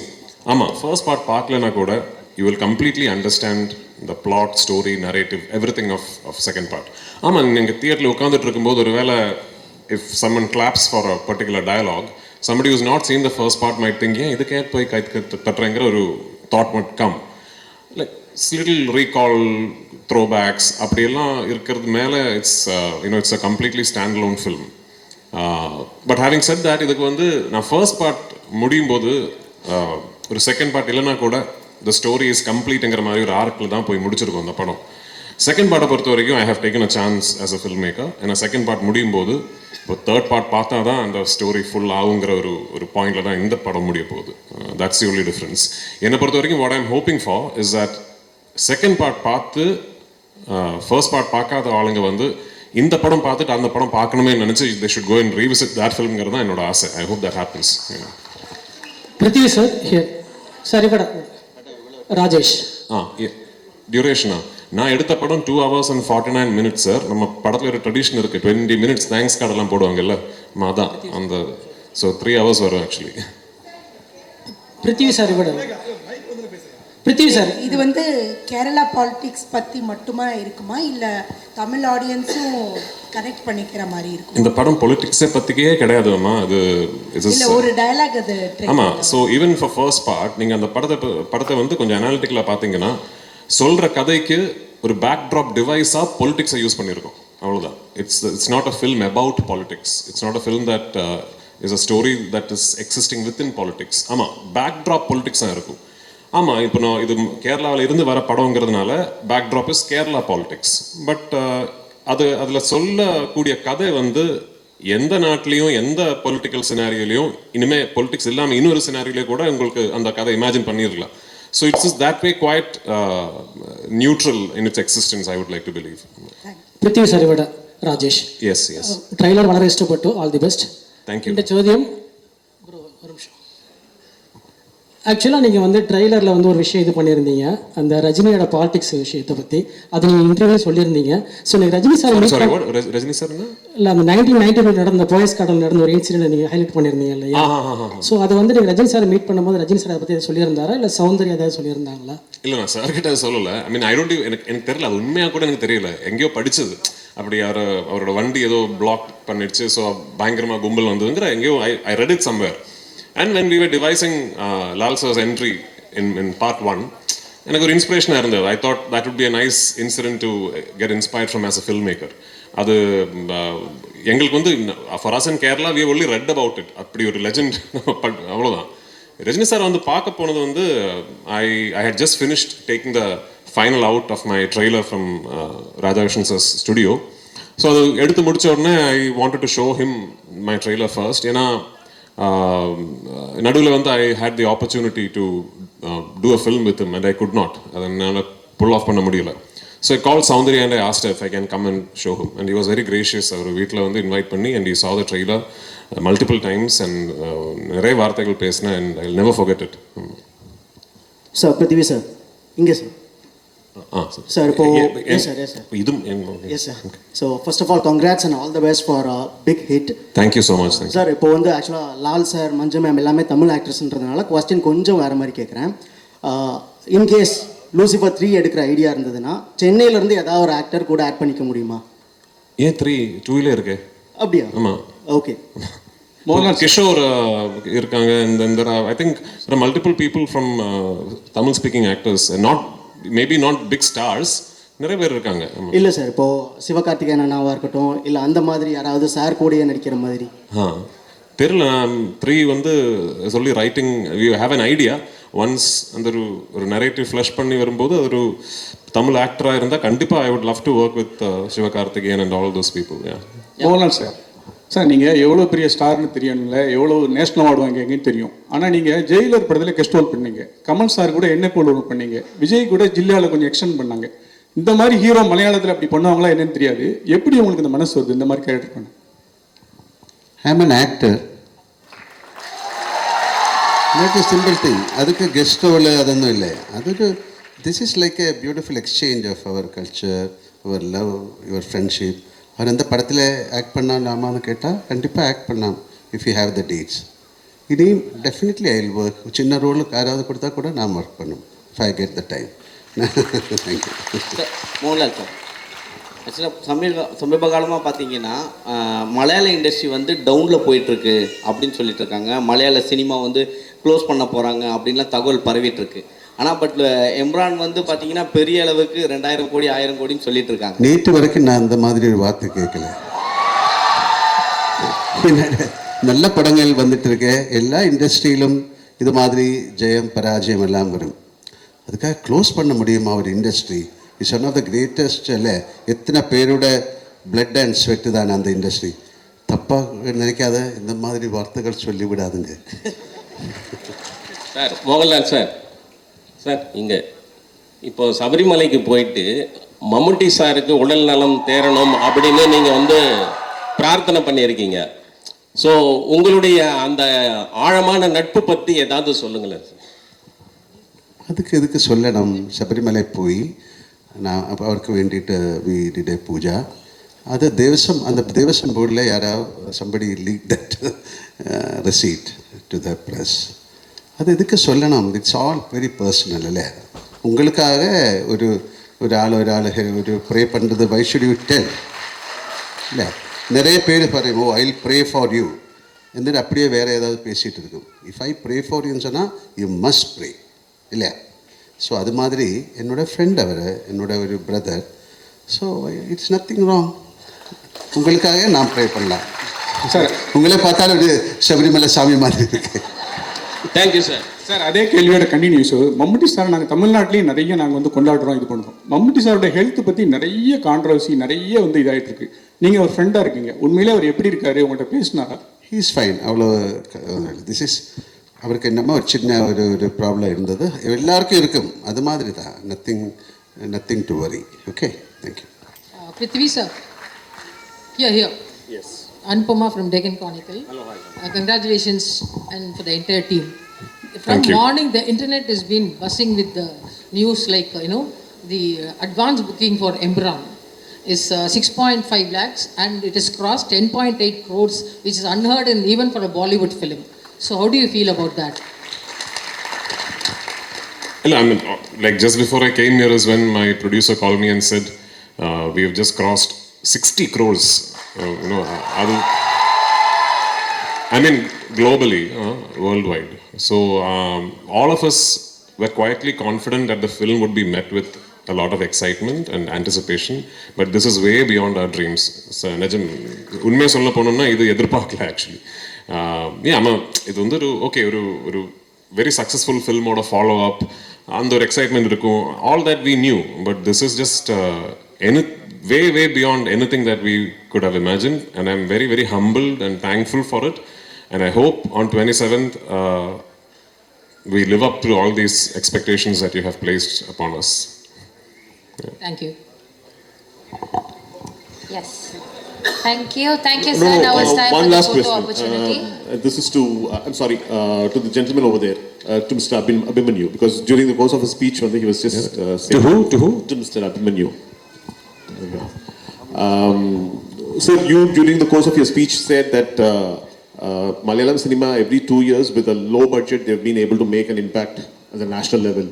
[SPEAKER 21] ஆமாம், ஃபர்ஸ்ட் பார்ட் பார்க்கலனா கூட you will completely understand the plot, story, narrative, everything of second part. ஆமாம், நீங்கள் தியேட்டரில் உட்காந்துட்டு இருக்கும்போது ஒரு வேளை if someone claps for a particular dialogue, somebody who's not seen the first part might think, ஏன் இதுக்கே போய் கை தட்டுறங்கிற ஒரு thought might come. Like little recall, throwbacks அப்படியெல்லாம் இருக்கிறது மேலே it's a completely standalone film. But having said that, இதுக்கு வந்து நான் ஃபர்ஸ்ட் பார்ட் முடியும் போது ஒரு செகண்ட் பார்ட் இல்லைனா கூட the story is complete-ங்கிற மாதிரி ஒரு ஆர்க்கில் தான் போய் முடிச்சிருக்கோம் அந்த படம். செகண்ட் பார்ட்டை பொறுத்த வரைக்கும் I have taken a chance as a filmmaker. ஏன்னா செகண்ட் பார்ட் முடியும் போது இப்போ தேர்ட் பார்ட் பார்த்தா தான் அந்த ஸ்டோரி ஃபுல் ஆகுங்கிற ஒரு பாயிண்டில் தான் இந்த படம் முடிய போகுது. That's the only difference. என்னை பொறுத்த வரைக்கும் what I am hoping for is that second part பார்த்து ஃபர்ஸ்ட் பார்ட் பார்க்காத ஆளுங்க வந்து இந்த படம் பார்த்துட்டு அந்த படம் பார்க்கணுமே நினச்சி they should go and revisit that ஃபில்ம்ங்கிறது தான் என்னோட ஆசை. I hope that happens.
[SPEAKER 6] Prithvi sir here. சரி படம் ராஜேஷ்.
[SPEAKER 21] டியூரேஷனா நான் எடுத்த படம் 2 hours and 49 minutes சார். நம்ம படத்தில் ஒரு ட்ரெடிஷன் இருக்குது, 20 minutes தேங்க்ஸ் கார்டெல்லாம் போடுவாங்கல்ல, அதான் அந்த. ஸோ 3 hours வரும் actually.
[SPEAKER 6] Prithvi sir Prithvi sir,
[SPEAKER 17] இது வந்து கேரளா பாலிடிக்ஸ் பற்றி மட்டுமா இருக்குமா இல்லை தமிழ் ஆடியன்ஸும் கனெக்ட் பண்ணிக்கிற மாதிரி இருக்கும்?
[SPEAKER 21] இந்த படம் பொலிட்டிக்ஸை பற்றிக்கே கிடையாதுமா. அது
[SPEAKER 17] ஒரு டயலாக் அது.
[SPEAKER 21] ஆமாம். So even for first part நீங்கள் அந்த படத்தை வந்து கொஞ்சம் அனாலிட்டிக்கலாக பார்த்தீங்கன்னா சொல்கிற கதைக்கு ஒரு பேக் ட்ராப் டிவைஸாக பொலிட்டிக்ஸை யூஸ் பண்ணியிருக்கோம், அவ்வளோதான். It's not a film about politics. It's not a film that is a story that is existing within politics. ஆமாம், பேக் ட்ராப் பொலிட்டிக்ஸாக இருக்கும். ஆமாம், இப்போ நான் இது கேரளாவில் இருந்து வர படங்கிறதுனால backdrop is Kerala politics. But அதில் சொல்லக்கூடிய கதை வந்து எந்த நாட்டிலையும் எந்த பொலிட்டிக்கல் சினாரியோலையும் இனிமேல் பொலிட்டிக்ஸ் இல்லாமல் இன்னொரு சினாரியோலையும் கூட உங்களுக்கு அந்த கதை இமேஜின் பண்ணிடலாம். So it's is that way quite neutral in its existence, I would like to believe.
[SPEAKER 6] Prithvi sir Rajesh.
[SPEAKER 21] Yes yes.
[SPEAKER 6] Trailer വളരെ ഇഷ്ടപ്പെട്ടു. All the best.
[SPEAKER 21] தேங்க்யூ.
[SPEAKER 6] இந்த ചോദ്യം ഒരു നിമിഷം. ஆக்சுவலாக நீங்கள் வந்து ட்ரெய்லரில் வந்து ஒரு விஷயம் இது பண்ணியிருந்தீங்க, அந்த ரஜினியோட பாலிடிக்ஸ் விஷயத்தை பற்றி. அது நீங்கள் இன்டர்வியூ சொல்லியிருந்தீங்க. ஸோ நீங்கள் ரஜினி சார்
[SPEAKER 21] ரஜினி சார்
[SPEAKER 6] இல்லை, அந்த 1995 நடந்த போயஸ் கார்டன் நடந்த ஒரு இன்சிடென்ட் நீங்கள் ஹைலைட் பண்ணியிருந்தீங்க இல்லையா? ஸோ அது வந்து நீங்கள் ரஜினி சார் மீட் பண்ணும்போது ரஜினி சார் அதை பற்றி சொல்லியிருந்தாரா, இல்லை சௌந்தர்யா ஏதாவது சொல்லியிருந்தாங்களா?
[SPEAKER 21] இல்லை, நான் சார் கிட்ட சொல்லலை. ஐ மீன், எனக்கு தெரியல, அது உண்மையாக கூட எனக்கு தெரியல. எங்கேயோ படிச்சது அப்படி அவரோட வண்டி ஏதோ பிளாக் பண்ணிடுச்சு, ஸோ பயங்கரமாக கும்பல் வந்ததுங்கிற எங்கேயோ I read it somewhere. And when we were devising Lal Sir's entry in part 1, எனக்கு ஒரு இன்ஸ்பிரேஷனாக இருந்தது. I thought that would be a nice incident to get inspired from as a filmmaker. அது எங்களுக்கு வந்து for us in Kerala we have only read about it. அப்படி ஒரு legend அவ்வளோதான். ரஜினி சார் வந்து பார்க்க போனது வந்து I had just finished taking the final out of my trailer from Radhakrishnan sir's studio. So அது எடுத்து முடிச்ச உடனே I wanted to show him my trailer first. ஏன்னா நடுவில் வந்து I had the opportunity to do a film with him and I could not. அதை என்னால் pull off பண்ண முடியல. So I called Soundarya and I asked her if I can come and show him. And he was very gracious. அவர் வீட்டில் வந்து invite பண்ணி and he saw the trailer multiple times and நிறைய வார்த்தைகள் பேசினேன் and I'll never forget it.
[SPEAKER 18] Sir Prithvi sir இங்கே சார். Sir இப்போ yes sir so first of all congrats and all the best for big hit.
[SPEAKER 21] Thank you so much.
[SPEAKER 18] Sir இப்போ வந்து ஆக்சுவலாக Lal sir, மஞ்சு ma'am எல்லாமே தமிழ் ஆக்ட்ரஸ்ன்றதுனால கொஸ்டின் கொஞ்சம் வேறு மாதிரி கேட்குறேன். இன்கேஸ் லூசிஃபர் 3 எடுக்கிற ஐடியா இருந்ததுன்னா சென்னையிலேருந்து ஏதாவது ஒரு ஆக்டர் கூட ஆட் பண்ணிக்க முடியுமா?
[SPEAKER 21] ஏன் 2 இருக்கு?
[SPEAKER 18] அப்படியா?
[SPEAKER 21] ஆமாம்.
[SPEAKER 18] ஓகே.
[SPEAKER 21] கிஷோர் இருக்காங்க. இந்த I think multiple people from Tamil speaking actors, maybe not big stars, நிறைய பேர் இருக்காங்க.
[SPEAKER 18] இல்லை சார், இப்போ சிவகார்த்திகேயன் அண்ணாவாக இருக்கட்டும், இல்லை அந்த மாதிரி யாராவது சார் கூடயே நடிக்கிற மாதிரி.
[SPEAKER 21] தெரியல. 3 வந்து சொல்லி writing we have an idea. Once அந்த ஒரு நரேட்டிவ் ஃப்ளஷ் பண்ணி வரும்போது ஒரு தமிழ் ஆக்டராக இருந்தால் கண்டிப்பாக I would love to work with Sivakarthikeyan and all those people.
[SPEAKER 14] Mohanlal sir, sir நீங்கள் எவ்வளோ பெரிய ஸ்டார்னு தெரியணும்ல, எவ்வளோ நேஷனல் அவார்டு வாங்கிங்கன்னு தெரியும். ஆனால் நீங்கள் ஜெயிலர் படத்தில் கெஸ்ட் ரோல் பண்ணீங்க, கமல் சார் கூட என்ன ரோல் பண்ணீங்க, விஜய் கூட ஜில்லாவில் கொஞ்சம் எக்ஸ்டெண்ட் பண்ணாங்க. இந்த மாதிரி ஹீரோ மலையாளத்தில் அப்படி பண்ணுவாங்களா என்னன்னு தெரியாது. எப்படி உங்களுக்கு இந்த மனசு வருது இந்த மாதிரி கேரக்டர் பண்ண?
[SPEAKER 13] ஐ ஆம் an actor. Not a simple thing. அதுக்கு கெஸ்ட் ரோல் அதொന്നും இல்லை. அதுக்கு this is like a beautiful exchange of our culture, our love, your friendship. அவர் எந்த படத்தில் ஆக்ட் பண்ணாமான்னு கேட்டால் கண்டிப்பாக ஆக்ட் பண்ணலாம் if you have the dates. இதையும் டெஃபினெட்லி ஐ வில் ஒர்க். சின்ன ரோலுக்கு யாராவது கொடுத்தா கூட நான் ஒர்க் பண்ணும் if I get the time. Thank you.
[SPEAKER 19] Mohanlal sir, ஆக்சுவலாக சமீப காலமாக பார்த்தீங்கன்னா மலையாள இண்டஸ்ட்ரி வந்து டவுனில் போயிட்டுருக்கு அப்படின்னு சொல்லிட்டு இருக்காங்க. மலையாள சினிமா வந்து க்ளோஸ் பண்ண போகிறாங்க அப்படின்லாம் தகவல் பரவிட்டுருக்கு. ஆனால் பட் எம்ரான் வந்து பார்த்தீங்கன்னா பெரிய அளவுக்கு 2000 கோடி 1000 கோடின்னு சொல்லிட்டு இருக்காங்க.
[SPEAKER 13] நேற்று வரைக்கும் நான் அந்த மாதிரி ஒரு வார்த்தை கேட்கல. நல்ல படங்கள் வந்துட்டு இருக்க எல்லா இண்டஸ்ட்ரியிலும் இது மாதிரி ஜெயம் பராஜயம் எல்லாம் வரும். அதுக்காக க்ளோஸ் பண்ண முடியுமா ஒரு industry? It's one of the greatest. இல்லை, எத்தனை பேரோட பிளட் அண்ட் ஸ்வெட்டு தான் அந்த இண்டஸ்ட்ரி. தப்பாக நினைக்காத இந்த மாதிரி வார்த்தைகள் சொல்லிவிடாதுங்க.
[SPEAKER 15] சார் மோகன்லால் சார், சார் இங்கே இப்போ சபரிமலைக்கு போயிட்டு மம்முட்டி சாருக்கு உடல் நலம் தேரணும் அப்படின்னு நீங்கள் வந்து பிரார்த்தனை பண்ணியிருக்கீங்க. ஸோ உங்களுடைய அந்த ஆழமான நட்பு பற்றி ஏதாவது சொல்லுங்களேன் சார்.
[SPEAKER 13] அதுக்கு சொல்லணும். சபரிமலை போய் நான் அவருக்கு வேண்டிட்டு வி டிட் எ பூஜா. அது தேவசம், அந்த தேவசம் போர்டில் யாராவது somebody leaked that receipt to the press. அது எதுக்கு சொல்லணும்? It's all very personal. இல்லை, உங்களுக்காக ஒரு ஆள் ஒரு ப்ரே பண்ணுறது வை ஷுட் யூ டெல்? இல்லை, நிறைய பேர் பாருங்க, ஐ வில் ப்ரே ஃபார் யூ என்று அப்படியே வேறு ஏதாவது பேசிகிட்டு இருக்கும். இஃப் ஐ ப்ரே ஃபார் யூன்னு சொன்னால் யூ மஸ்ட் ப்ரே, இல்லையா? ஸோ அது மாதிரி என்னோடய ஃப்ரெண்ட் அவர், என்னோட ஒரு brother. So it's nothing wrong. உங்களுக்காக நான் ப்ரே பண்ணலாம். சார் உங்களே பார்த்தாலும் ஒரு சபரிமலை சாமி மாதிரி இருக்கு.
[SPEAKER 15] Thank you sir.
[SPEAKER 14] சார் அதே கேள்வியோட கண்டினியூஸ். மம்முட்டி சார் நாங்கள் தமிழ்நாட்டிலேயும் நிறைய நாங்கள் வந்து கொண்டாடுறோம், இது பண்ணுறோம். மம்முட்டி சாரோட ஹெல்த் பற்றி நிறைய கான்ட்ரவர்சி நிறைய வந்து இதாகிட்டு இருக்கு. நீங்கள் ஒரு ஃப்ரெண்டாக இருக்கீங்க, உண்மையிலே அவர் எப்படி இருக்காரு, உங்கள்கிட்ட பேசினாரா?
[SPEAKER 13] He is fine. அவ்வளோ திஸ் இஸ் அவருக்கு என்னமோ ஒரு சின்ன ஒரு ப்ராப்ளம் இருந்தது, எல்லாருக்கும் இருக்கும், அது மாதிரி தான். Nothing to worry. Okay, thank you.
[SPEAKER 20] Prithvi sir, here. Yes. Anupama from Deccan Chronicle. Hello, hi. Congratulations and for the entire team. From
[SPEAKER 21] Thank you.
[SPEAKER 20] morning, the internet has been buzzing with the news like, the advance booking for Embran is 6.5 lakhs and it has crossed 10.8 crores, which is unheard in even for a Bollywood film. So how do you feel about that?
[SPEAKER 21] I mean, like just before I came here is when my producer called me and said, we have just crossed 60 crores. I mean, globally, worldwide. So all of us were quietly confident that the film would be met with a lot of excitement and anticipation, but this is way beyond our dreams. So, நிஜம் உண்மையை சொல்ல போனோம்னா இது எதிர்பார்க்கல actually. இது வந்து ஒரு very successful ஃபில்மோட ஃபாலோ அப் அந்த ஒரு எக்ஸைட்மெண்ட் இருக்கும். All that we knew, but this is just way beyond anything that we could have imagined, and I'm very, very humbled and thankful for it. And I hope on 27th we live up to all these expectations that you have placed upon us.
[SPEAKER 20] Thank you.
[SPEAKER 4] Yes. Thank you, sir. Now it's time
[SPEAKER 16] one
[SPEAKER 4] for the
[SPEAKER 16] last
[SPEAKER 4] photo
[SPEAKER 16] question.
[SPEAKER 4] opportunity.
[SPEAKER 16] This is to, I'm sorry, to the gentleman over there, to Mr. Abhimanyu, because during the course of his speech, he was just saying,
[SPEAKER 21] To who?
[SPEAKER 16] To Mr. Abhimanyu. Sir, you during the course of your speech said that Malayalam cinema every 2 years with a low budget they've been able to make an impact at the national level.